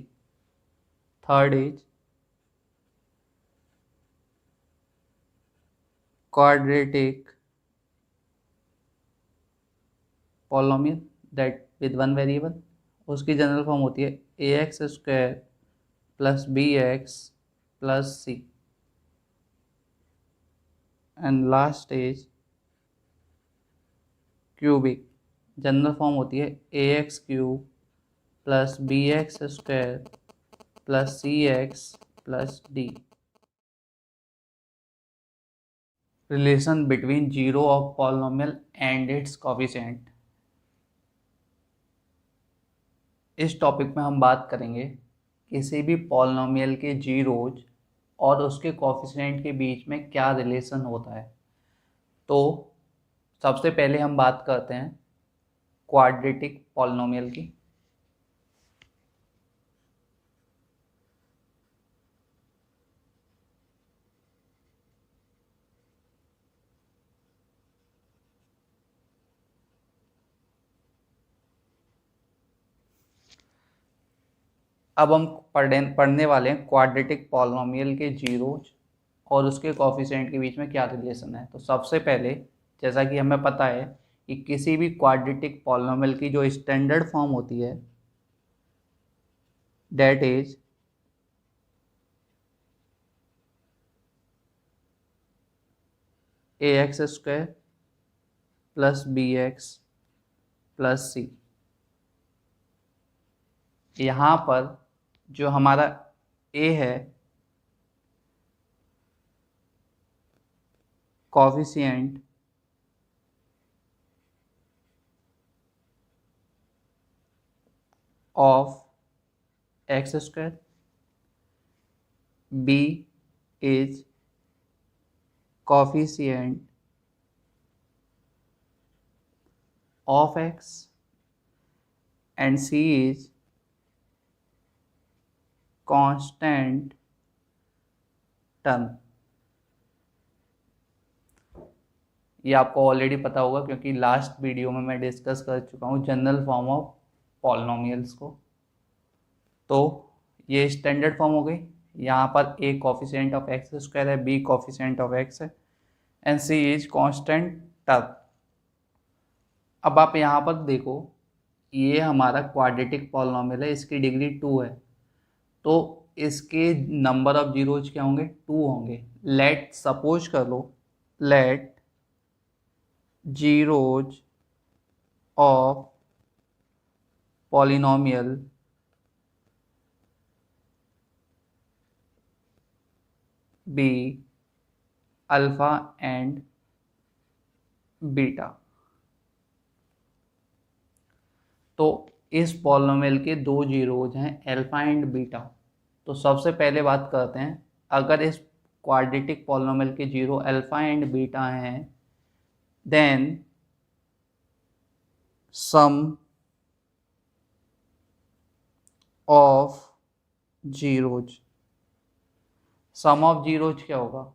Third is quadratic polynomial that with one variable, उसकी general form होती है A X square plus B x plus C. And last is cubic, general form होती है A X cube plus B x square plus C X plus D. Relation between zero of polynomial and it's coefficient. इस topic में हम बात करेंगे किसी भी polynomial के जीरोज और उसके कोफिशिएंट के बीच में क्या रिलेशन होता है। तो सबसे पहले हम बात करते हैं क्वाड्रेटिक पॉलिनोमियल की। अब हम पढ़ने वाले हैं क्वाड्रेटिक पॉलिनोमियल के जीरोज और उसके कोफिशिएंट के बीच में क्या रिलेशन है। तो सबसे पहले, जैसा कि हमें पता है कि किसी भी क्वाड्रेटिक पॉलिनोमियल की जो स्टैंडर्ड फॉर्म होती है that is A X square plus B x plus C. यहाँ पर जो हमारा ए है coefficient of x square, B is coefficient of x and c is constant term। ये आपको ऑलरेडी पता होगा क्योंकि लास्ट वीडियो में मैं डिस्कस कर चुका हूँ जनरल फॉर्म ऑफ पॉलिनोमियल्स को। तो ये स्टैंडर्ड फॉर्म हो गई। यहाँ पर a coefficient of x square है, b कोफिशिएंट ऑफ x है and c is constant term. अब आप यहाँ पर देखो, ये हमारा क्वाड्रेटिक पॉलिनोमियल है, इसकी डिग्री 2 है, तो इसके नंबर ऑफ जीरोज क्या होंगे? 2 होंगे। लेट सपोज कर लो, let zeros of polynomial be alpha and beta. तो इस पॉलिनोमियल के दो जीरोज हैं अल्फा एंड बीटा। तो सबसे पहले बात करते हैं, अगर इस क्वाड्रेटिक पॉलिनोमियल के जीरो अल्फा एंड बीटा हैं then sum of zeros, sum of zeros क्या होगा?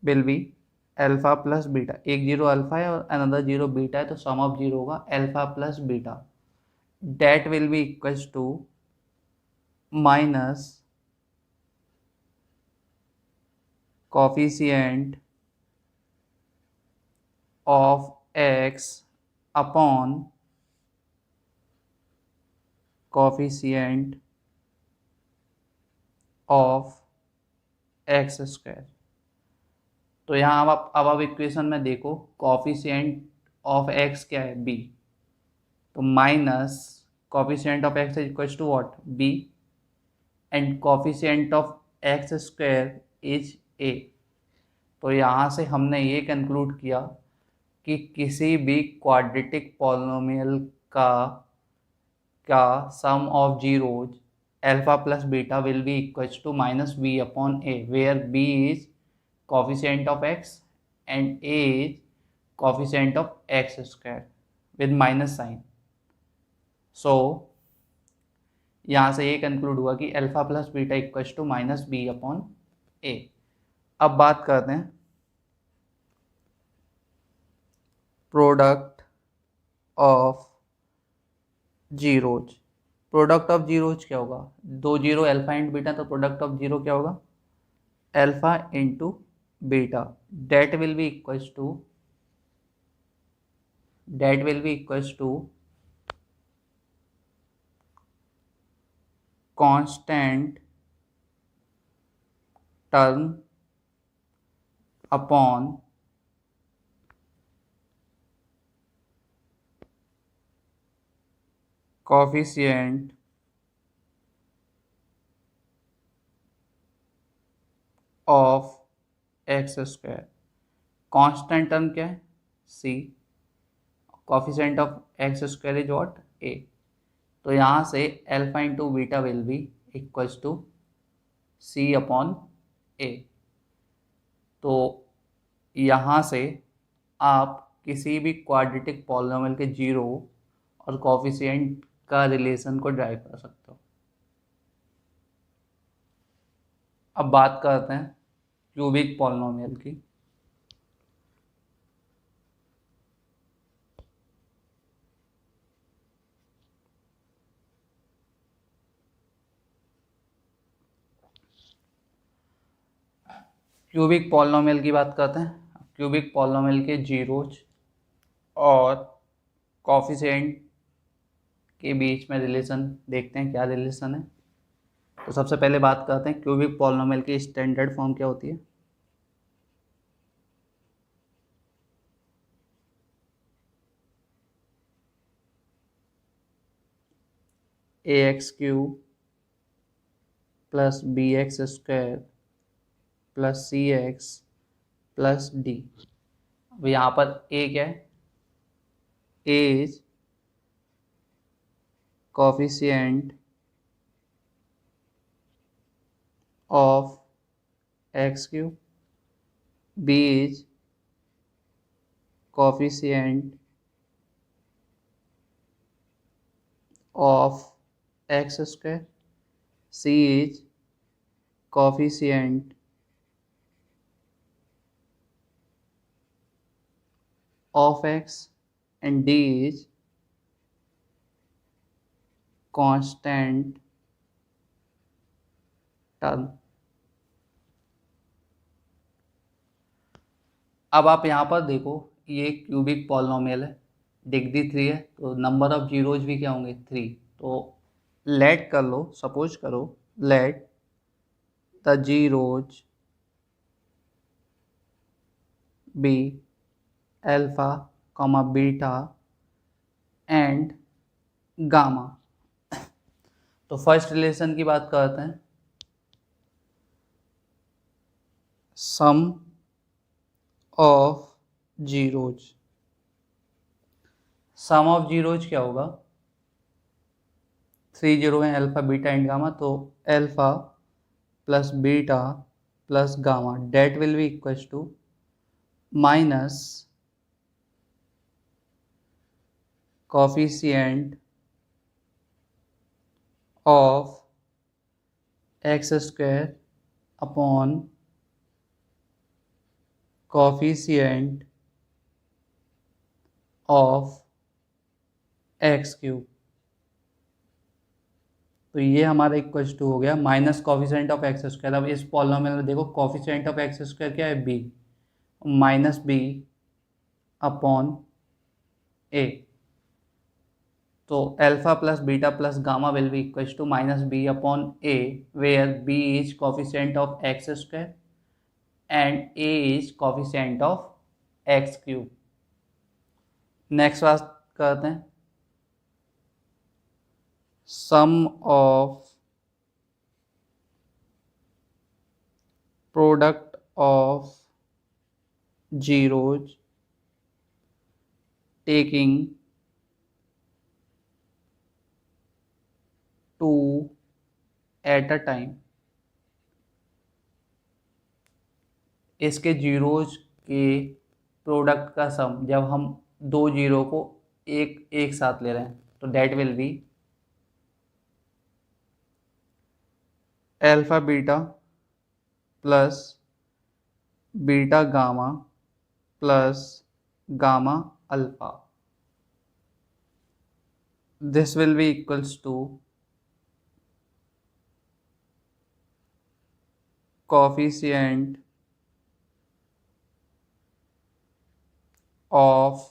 Will be alpha plus beta. एक जीरो अल्फा है और अनदर जीरो बीटा है, तो सम ऑफ जीरो होगा alpha plus beta. That will be equals to minus coefficient of x upon coefficient of x square. तो यहाँ अब आप इक्वेशन में देखो, कोफिशिएंट ऑफ एक्स क्या है? बी। तो minus coefficient of x is equals to what? B and coefficient of x square is a. तो यहाँ से हमने ये कंक्लूड किया कि किसी भी क्वाड्रेटिक पॉलिनोमियल का sum of zeros alpha plus beta will be equals to minus B upon A, where B is coefficient of x and a is coefficient of x square with minus sign। so यहाँ से ये conclude हुआ कि alpha plus beta equals to minus B upon A. अब बात करते हैं product of zeros. Product of zeros क्या होगा? दो जीरो अल्फा एंड बीटा, तो प्रोडक्ट ऑफ जीरो क्या होगा? Alpha into beta. that will be equals to constant term upon coefficient of X square. Constant term क्या है? C. Coefficient of x square is what? A. तो यहाँ से alpha into beta will be equals to C upon A. तो यहाँ से आप किसी भी क्वाड्रेटिक पॉलिनोमियल के जीरो और कोफिशिएंट का रिलेशन को ड्राइव कर सकते हो। अब बात करते हैं क्यूबिक पॉलिनोमियल की। क्यूबिक पॉलिनोमियल की बात करते हैं। क्यूबिक पॉलिनोमियल के जीरोज और कोफिशिएंट के बीच में रिलेशन देखते हैं, क्या रिलेशन है। तो सबसे पहले बात करते हैं क्यूबिक पॉलिनोमियल की स्टैंडर्ड फॉर्म क्या होती है। ax³ plus bx² plus cx plus d। अब यहाँ पर a क्या है? a is coefficient of x³, b is coefficient of x², c is coefficient of x, and d is constant term। अब आप यहाँ पर देखो, ये क्यूबिक पॉलिनोमियल है, डिग्री 3 है, तो नंबर ऑफ जीरोज भी क्या होंगे? 3। तो लेट कर लो, सपोज करो, let the zeros be alpha comma beta and gamma. तो फर्स्ट रिलेशन की बात करते हैं, sum of zeros. Sum of zeros क्या होगा? 3 जीरो है, अल्फा बीटा एंड गामा, तो alpha plus beta plus gamma, that will be equals to minus coefficient of x² upon coefficient of x³। तो ये हमारा इक्वल्स टू हो गया minus coefficient of x²। अब इस पॉलिनोमियल में देखो, कोफिशिएंट ऑफ x² क्या है? b, minus b upon a। तो alpha plus beta plus gamma will be equals to minus b upon a, where b is coefficient of x² and a is coefficient of x³। Next बात करते हैं, sum of product of zeros taking 2 at a time. इसके zeros के product का sum, जब हम 2 zero को एक साथ ले रहे हैं, तो that will be alpha beta plus beta gamma plus gamma alpha. This will be equals to coefficient of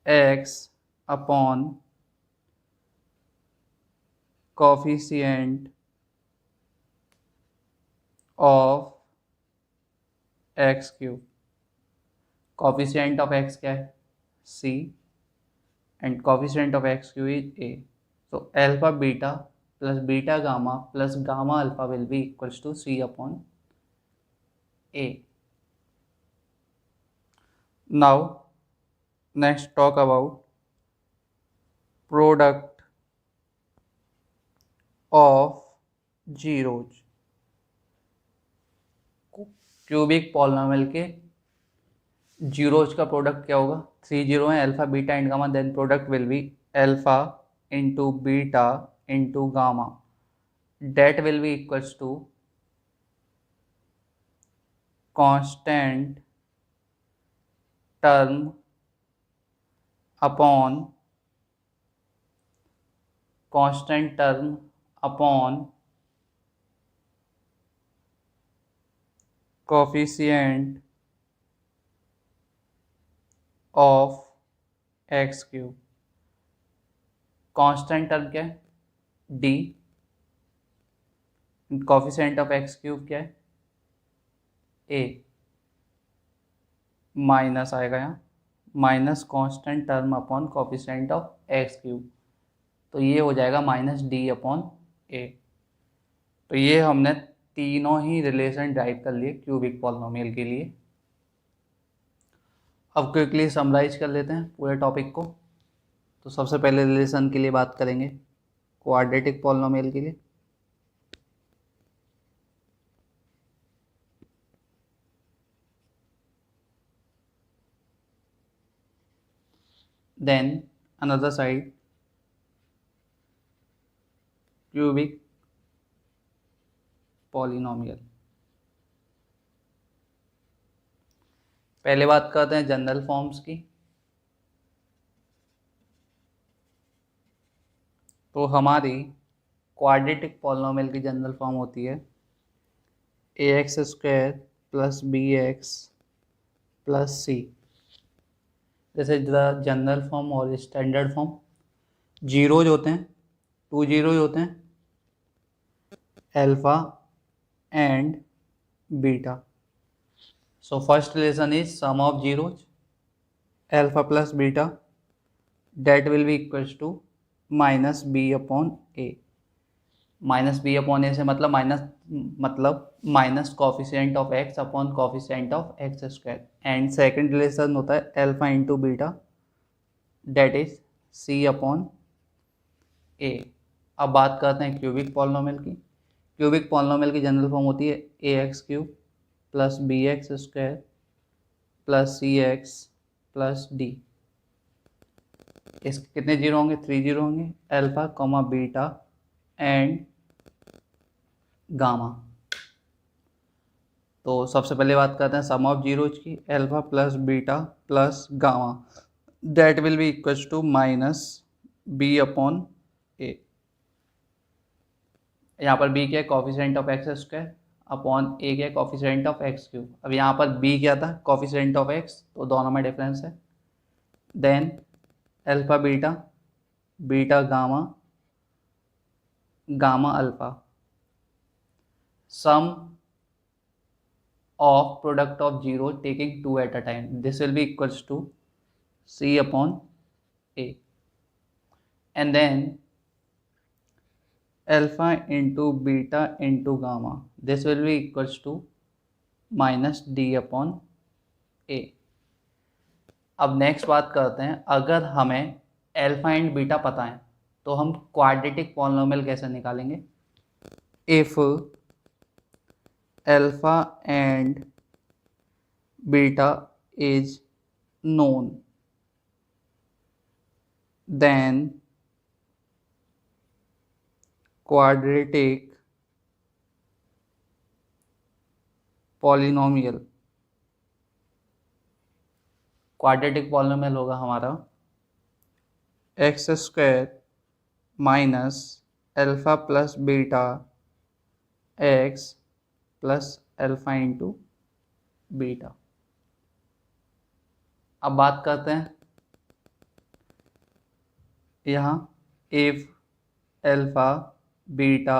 x upon coefficient of x³। Coefficient of x क्या है? c, and coefficient of x³ is a। तो alpha beta plus beta gamma plus gamma alpha will be equals to c upon a। Now next talk about product of zeros. Cubic polynomial के zeros का product क्या होगा? 3 zero है, alpha beta and gamma, then product will be alpha into beta into gamma, that will be equals to constant term upon constant term upon coefficient of x³। Constant term क्या है? d, coefficient of x³ क्या है? a, minus आएगा यहाँ, minus constant term upon coefficient of x³। तो ये हो जाएगा -d/a। तो ये हमने तीनों ही रिलेशन ड्राइव कर लिए क्यूबिक पॉलिनोमियल के लिए। अब क्विकली समराइज कर लेते हैं पूरे टॉपिक को। तो सबसे पहले रिलेशन के लिए बात करेंगे क्वाड्रेटिक पॉलिनोमियल के लिए। Then another side cubic polynomial. पहले बात करते हैं जनरल फॉर्म्स की। तो हमारी क्वाड्रेटिक पॉलिनोमियल की जनरल फॉर्म होती है ax² + bx + c। This is the general form और स्टैंडर्ड फॉर्म। जीरोज होते हैं, 2 जीरोज होते हैं, alpha and beta. So first relation is sum of zeros, alpha plus beta, that will be equals to -b/a। -b/a से मतलब minus coefficient of x upon coefficient of x²। And second relation होता है alpha into beta, that is c/a। अब बात करते हैं cubic polynomial की। Cubic polynomial की जनरल फॉर्म होती है ax³ + bx² + cx + d। इसके कितने जीरो होंगे? 3 जीरो होंगे, alpha comma beta and gamma. तो सबसे पहले बात करते हैं सम ऑफ जीरोज की, alpha plus beta plus gamma, that will be equals to -b/a। यहाँ पर b क्या है? Coefficient of x² upon a क्या है? Coefficient of x³। अब यहाँ पर b क्या था? कोफिशिएंट ऑफ x, तो दोनों में डिफरेंस है। Then alpha beta, beta gamma, gamma alpha, sum of product of zero taking 2 at a time, this will be equals to c/a। and then alpha into beta into gamma, this will be equals to -d/a। अब next बात करते हैं, अगर हमें alpha and beta पता है तो हम क्वाड्रेटिक पॉलिनोमियल कैसे निकालेंगे? If alpha and beta is known, then quadratic polynomial होगा हमारा x² minus alpha plus beta x plus alpha into beta. अब बात करते हैं यहाँ if alpha beta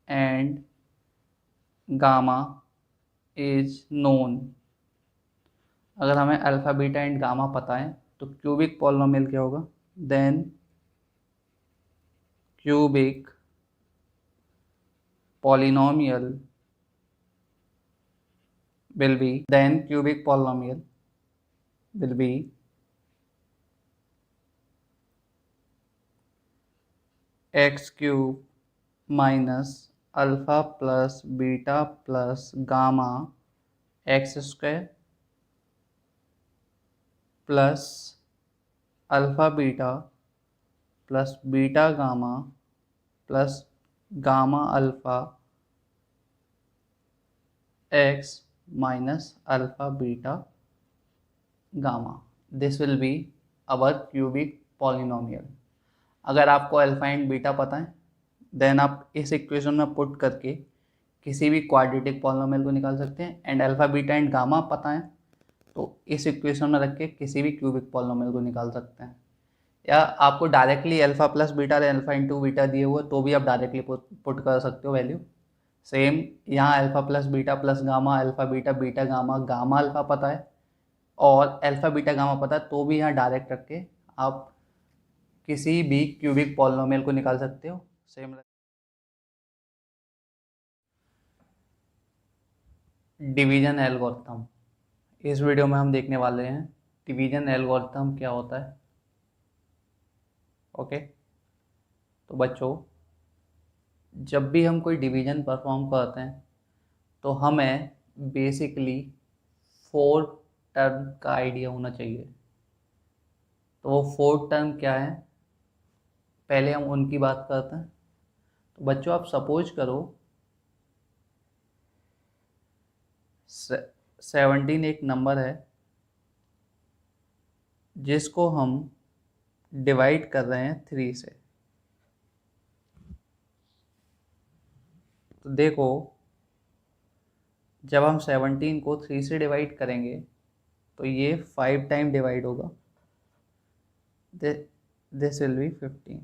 and gamma is known. अगर हमें अल्फा बीटा एंड गामा पता है तो क्यूबिक पॉलिनोमियल क्या होगा? Then cubic polynomial will be x³ minus alpha plus beta plus gamma x² plus alpha beta plus beta gamma plus gamma alpha x minus alpha beta gamma। this will be our cubic polynomial। अगर आपको alpha and beta पता है then आप इस equation में put करके किसी भी क्वाड्रेटिक पॉलिनोमियल को निकाल सकते हैं। And alpha beta and gamma पता है तो इस इक्वेशन में रख के किसी भी क्यूबिक पॉलिनोमियल को निकाल सकते हैं। या आपको डायरेक्टली अल्फा प्लस बीटा या अल्फा इंटू बीटा दिए हुए तो भी आप डायरेक्टली पुट कर सकते हो वैल्यू। सेम यहाँ alpha plus beta plus gamma, alpha beta beta gamma, gamma alpha पता है और अल्फा बीटा गामा पता है तो भी यहाँ डायरेक्ट रख के आप किसी भी क्यूबिक पॉलिनोमियल को निकाल सकते हो। सेम डिवीजन एल्गोरिथम, इस वीडियो में हम देखने वाले हैं डिवीजन एल्गोरिथम क्या होता है। ओके, तो बच्चों जब भी हम कोई डिवीजन परफॉर्म करते हैं तो हमें बेसिकली 4 टर्म का आइडिया होना चाहिए। तो वो 4 टर्म क्या है, पहले हम उनकी बात करते हैं। तो बच्चों आप सपोज करो 17 एक नंबर है जिसको हम डिवाइड कर रहे हैं 3 से। तो देखो जब हम 17 को 3 से डिवाइड करेंगे तो ये 5 टाइम डिवाइड होगा, दिस विल बी 15,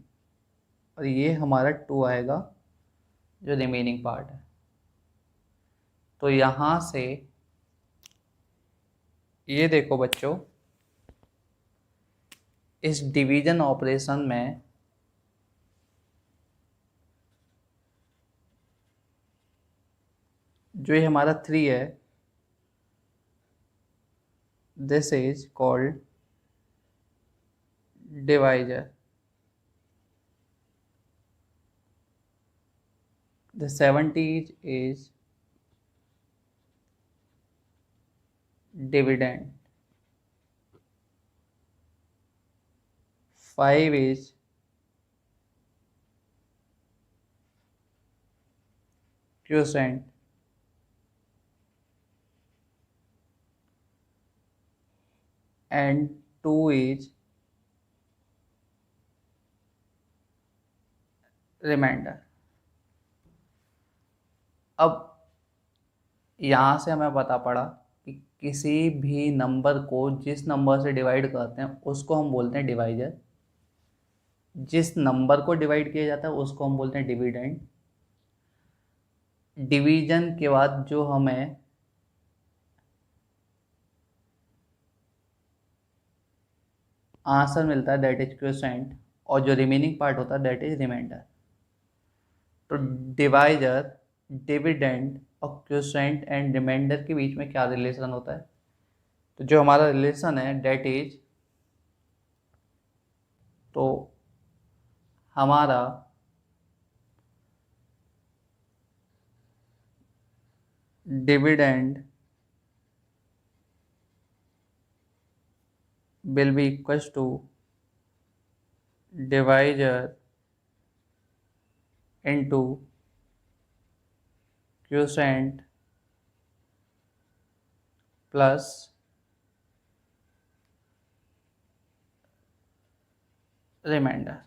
और ये हमारा 2 आएगा जो रिमेनिंग पार्ट है। तो यहाँ से ये देखो बच्चों, इस डिवीजन ऑपरेशन में जो ये हमारा 3 है, this is called divisor. The 70 is dividend, 5 is quotient, and 2 is remainder। अब यहाँ से हमें पता पड़ा कि किसी भी नंबर को जिस नंबर से डिवाइड करते हैं उसको हम बोलते हैं डिवाइजर, जिस नंबर को डिवाइड किया जाता है उसको हम बोलते हैं डिविडेंड। डिवीजन के बाद जो हमें आंसर मिलता है दैट इज क्वोशेंट, और जो रिमेनिंग पार्ट होता है दैट इज रिमाइंडर। तो डिवाइजर, डिविडेंड और क्वोशेंट एंड रिमाइंडर के बीच में क्या रिलेशन होता है, तो जो हमारा रिलेशन है दैट इज, तो हमारा dividend will be equals to divisor into quotient plus remainder.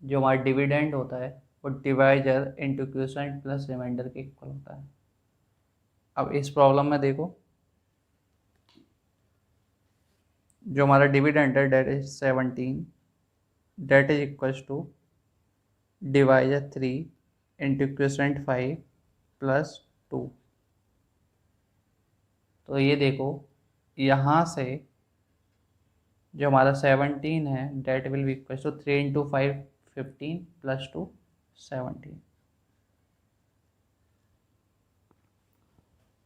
जो हमारा डिविडेंड होता है वो divisor into quotient plus remainder के इक्वल होता है। अब इस प्रॉब्लम में देखो जो हमारा डिविडेंड है that is 17, that is equals to divisor 3 into quotient 5 plus 2। तो ये देखो यहाँ से जो हमारा 17 है that will be equals to 3 into 5 15 plus 2 17।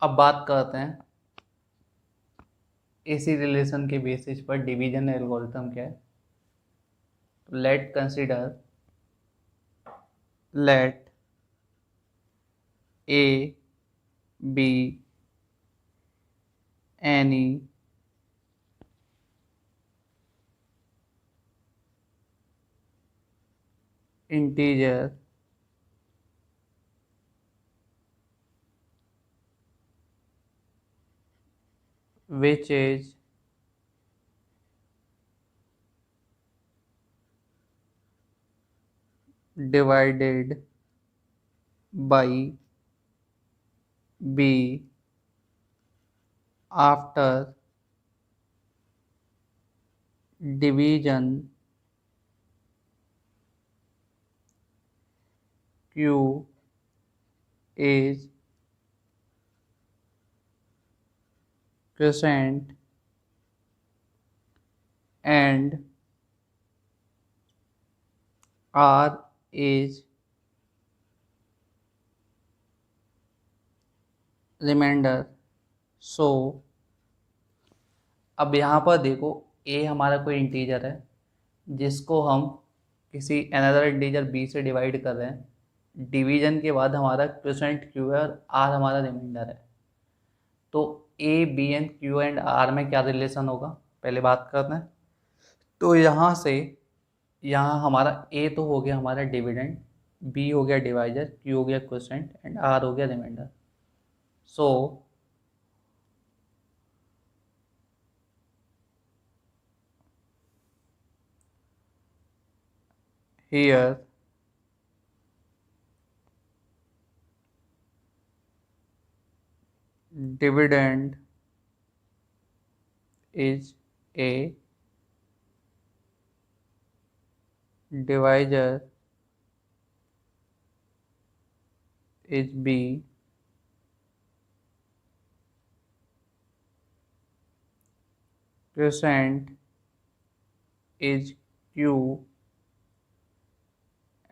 अब बात करते हैं इसी रिलेशन के बेसिस पर डिवीजन एल्गोरिथम क्या है। तो let consider, let a be any integer which is divided by b after division q is quotient and R is remainder. So अब यहाँ पर देखो a हमारा कोई इंटीजर है जिसको हम किसी अनदर इंटीजर b से डिवाइड कर रहे हैं। डिवीजन के बाद हमारा क्वोशेंट q है और r हमारा रिमाइंडर है। तो a b and q and r में क्या रिलेशन होगा पहले बात करते हैं। तो यहाँ से यहाँ हमारा a तो हो गया हमारा डिविडेंड, b हो गया डिवाइजर, q हो गया क्वोशेंट एंड r हो गया remainder. So here dividend is a, divisor is b, quotient is q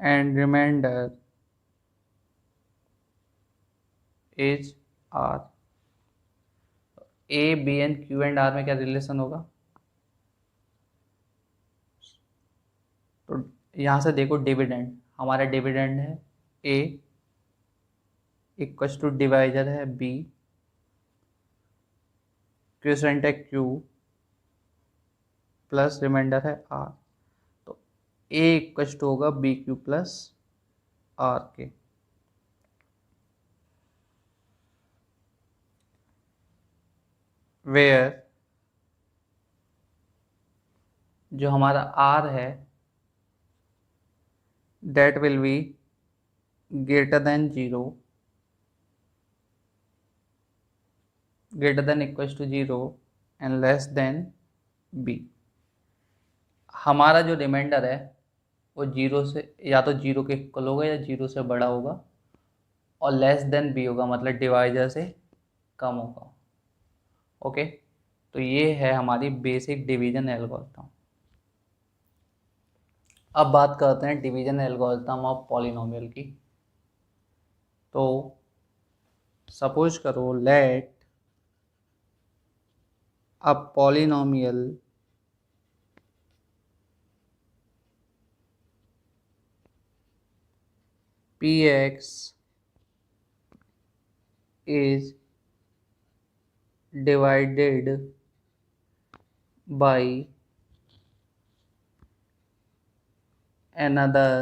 and remainder is r। a b and q and r में क्या रिलेशन होगा? तो यहाँ से देखो डिविडेंड, हमारा डिविडेंड है a इक्वल्स टू डिवाइजर है b, क्वोशेंट है q प्लस रिमाइंडर है r। तो a इक्वल्स टू होगा बी क्यू प्लस r के। वेयर जो हमारा r है that will be greater than 0, greater than equals to 0 and less than b। हमारा जो रिमाइंडर है वो जीरो से या तो जीरो के इक्वल होगा या जीरो से बड़ा होगा और लेस देन बी होगा, मतलब डिवाइजर से कम होगा। ओके, तो ये है हमारी बेसिक डिवीजन एल्गोरिथम। अब बात करते हैं डिवीजन एल्गोरिथम ऑफ पॉलिनोमियल की। तो सपोज करो let a polynomial px is divided by another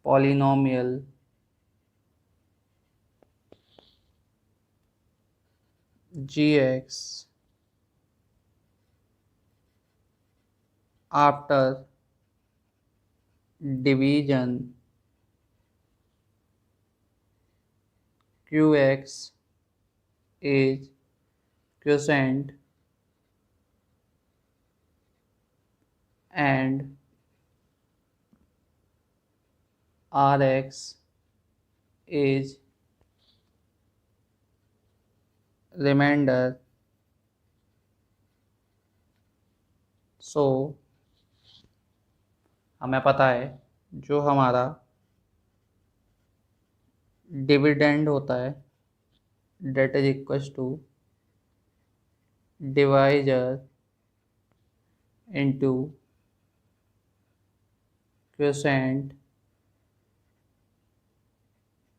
polynomial gx after division qx is quotient and rx is remainder। So हमें पता है जो हमारा डिविडेंड होता है that is equals to divisor into quotient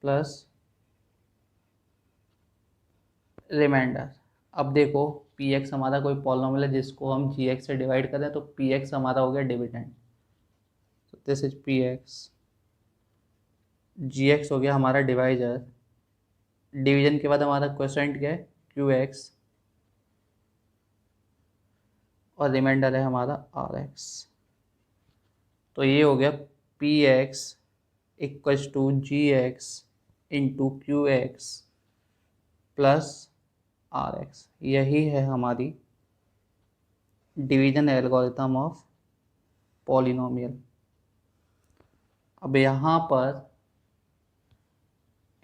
plus remainder. अब देखो पी एक्स हमारा कोई पॉलिनोमियल है जिसको हम जी एक्स से डिवाइड करें, तो पी एक्स हमारा हो गया डिविडेंड। तो this is p x, g x हो गया हमारा डिवाइजर, डिवीजन के बाद हमारा क्वोशेंट क्या है क्यू एक्स और रिमाइंडर है हमारा आर एक्स। तो ये हो गया p x equals to g x into q x plus r x. यही है हमारी डिवीजन एल्गोरिथम ऑफ पॉलिनोमियल। अब यहाँ पर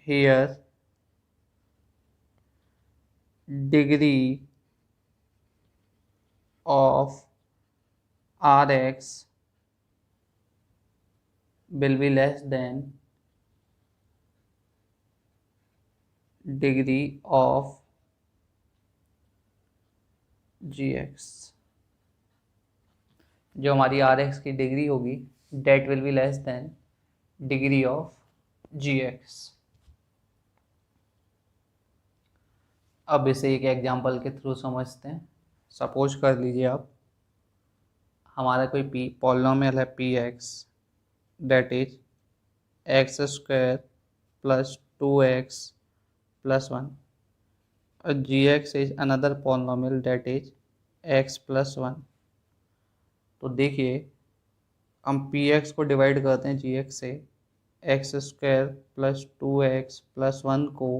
here degree of Rx will be less than degree of Gx। जो हमारी Rx की डिग्री होगी that will be less than degree of Gx। अब इसे एक एग्जांपल के थ्रू समझते हैं। सपोज कर लीजिए आप, हमारा कोई पॉलिनोमियल है p x, that is x square plus 2x plus 1, और g x is another polynomial that is x plus 1। तो देखिए हम पी एक्स को डिवाइड करते हैं जी एक्स से, x square plus 2x plus 1 को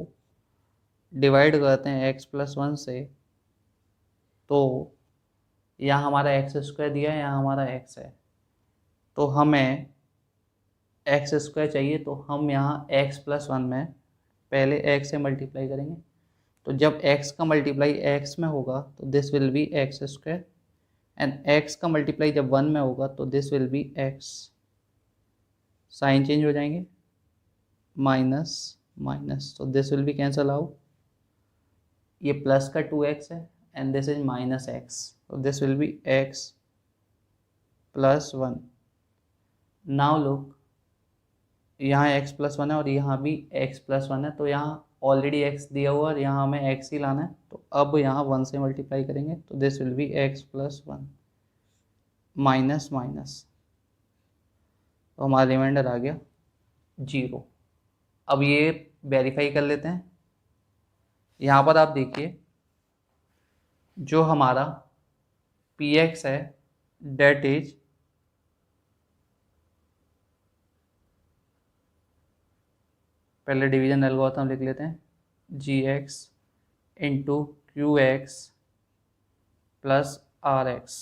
डिवाइड करते हैं x प्लस 1 से, तो यहाँ हमारा एक्स स्क्वायर दिया है, यहाँ हमारा x है, तो हमें एक्स स्क्वायर चाहिए, तो हम यहाँ x प्लस 1 में पहले x से मल्टीप्लाई करेंगे। तो जब x का मल्टीप्लाई x में होगा तो this will be x square, and x का मल्टीप्लाई जब 1 में होगा तो this will be x। Sign change हो जाएंगे, माइनस माइनस, तो this will be cancel out. ये प्लस का 2x है and this is minus x, तो this will be x plus 1। Now look, यहाँ x प्लस 1 है और यहाँ भी x प्लस 1 है, तो यहाँ ऑलरेडी x दिया हुआ है, यहाँ हमें x ही लाना है, तो अब यहाँ 1 से मल्टीप्लाई करेंगे तो this will be x plus 1 minus minus, तो हमारा रिमाइंडर आ गया 0। अब ये वेरीफाई कर लेते हैं। यहाँ पर आप देखिए जो हमारा px है डेट इज पहले डिवीजन एल्गोरिथम लिख लेते हैं, g x into q x plus r x.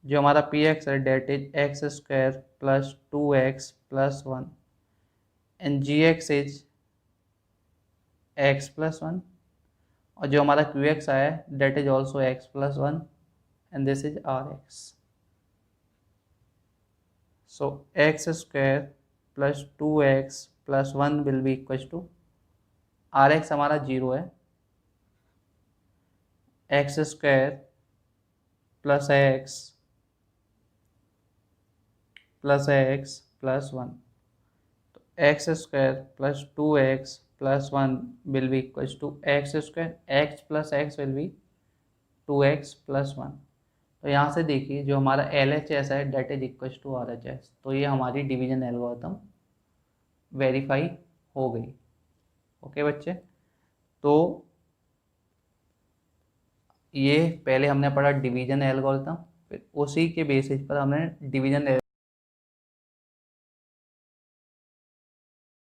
जो हमारा पी एक्स है that is x square plus 2x plus 1, and g x is x plus 1, और जो हमारा क्यू एक्स आया है that is also x plus 1, and this is r x. So x square plus 2x plus 1 will be equal to, are x हमारा 0 है, x square plus x plus x plus 1, तो x square plus 2x plus 1 will be equal to x square, x plus x will be 2x plus 1। तो यहाँ से देखिए जो हमारा L H S है that is equal to R H S, तो ये हमारी डिवीजन एल्गोरिथम वेरीफाई हो गई। ओके बच्चे, तो ये पहले हमने पढ़ा डिवीजन एल्गोरिथम, फिर उसी के बेसिस पर हमने डिवीजन